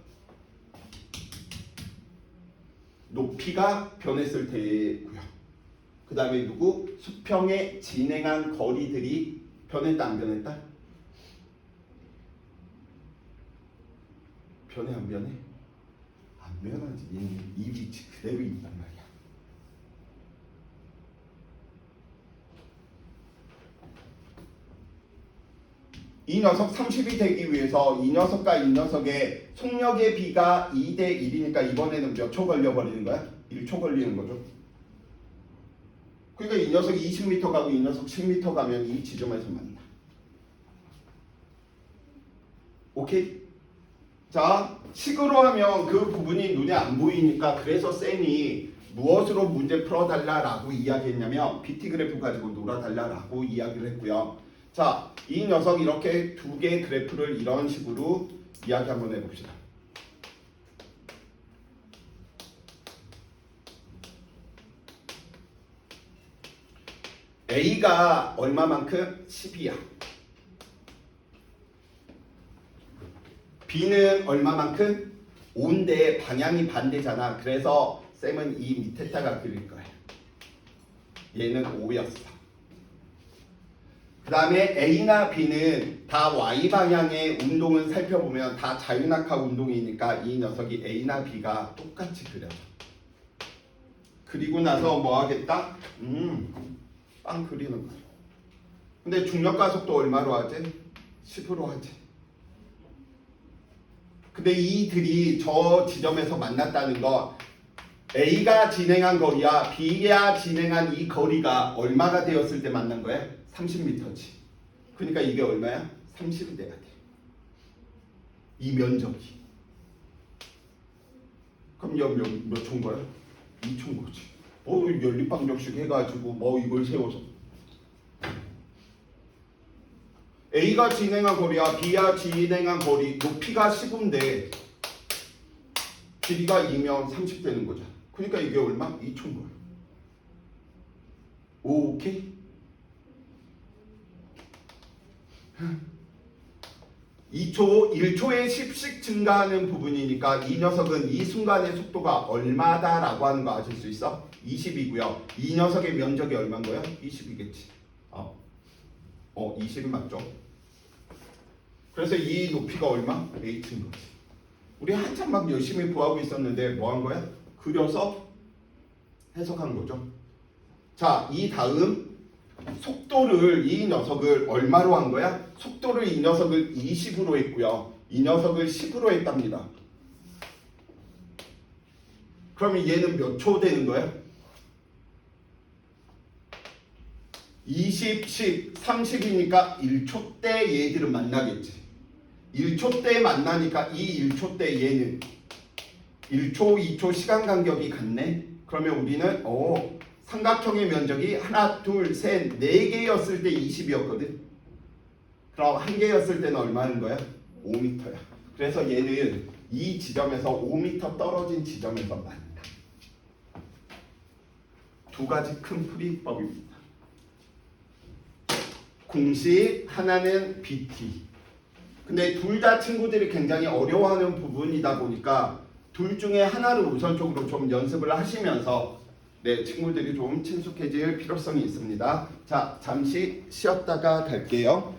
높이가 변했을 때고요. 그 다음에 누구? 수평에 진행한 거리들이 변했다 안 변했다? 변해 안 변해? 안 변하지. 얘는 이 위치 그대로 있단 말이야. 이 녀석 30이 되기 위해서 이 녀석과 이 녀석의 속력의 비가 2대 1이니까 이번에는 몇 초 걸려버리는 거야? 1초 걸리는 거죠. 그러니까 이 녀석이 20m 가고 이 녀석 10m 가면 이 지점에서 만나. 오케이? 자, 식으로 하면 그 부분이 눈에 안 보이니까 그래서 쌤이 무엇으로 문제 풀어달라라고 이야기했냐면 BT 그래프 가지고 놀아달라라고 이야기를 했고요. 자, 이 녀석 이렇게 두 개의 그래프를 이런 식으로 이야기 한번 해봅시다. A가 얼마만큼? 10이야. B는 얼마만큼? 5인데 방향이 반대잖아. 그래서 쌤은 이 밑에다가 그릴 거야. 얘는 5였어. 그 다음에 A나 B는 다 Y방향의 운동을 살펴보면 다 자유낙하 운동이니까 이 녀석이 A나 B가 똑같이 그려져. 그리고 나서 뭐 하겠다? 빵 그리는 거야. 근데 중력가속도 얼마로 하지? 10으로 하지. 근데 이들이 저 지점에서 만났다는 거 A가 진행한 거리와 B가 진행한 이 거리가 얼마가 되었을 때 만난 거야? 30m지. 그러니까 이게 얼마야? 30이 돼야 돼. 이 면적이. 그럼 몇 초인 거야? 2초인 거지. 연립방정식 해가지고 이걸 세워서 A가 진행한 거리와 B가 진행한 거리 높이가 15인데 길이가 2면 30 되는 거죠. 그러니까 이게 얼마? 2초인 거예요. 오케이? 2초, 1초에 10씩 증가하는 부분이니까 이 녀석은 이 순간의 속도가 얼마다라고 하는 거 아실 수 있어? 20이고요. 이 녀석의 면적이 얼마인 거야? 20이겠지. 20이 맞죠? 그래서 이 높이가 얼마? h인 거지. 우리 한참 막 열심히 구하고 있었는데 뭐 한 거야? 그려서 해석한 거죠. 자, 이 다음 속도를 이 녀석을 얼마로 한 거야? 속도를 이 녀석을 20으로 했고요. 이 녀석을 10으로 했답니다. 그러면 얘는 몇 초 되는 거야? 20, 10, 30이니까 1초 때 얘들은 만나겠지. 1초 때 만나니까 이 1초 때 얘는 1초, 2초 시간 간격이 같네. 그러면 우리는 삼각형의 면적이 하나, 둘, 셋, 네 개였을 때 20이었거든. 그럼 한 개였을 때는 얼마인 거야? 5m야. 그래서 얘는 이 지점에서 5m 떨어진 지점에서 만나. 두 가지 큰 풀이법입니다. 공식 하나는 BT. 근데 둘 다 친구들이 굉장히 어려워하는 부분이다 보니까 둘 중에 하나를 우선적으로 좀 연습을 하시면서 친구들이 좀 친숙해질 필요성이 있습니다. 자, 잠시 쉬었다가 갈게요.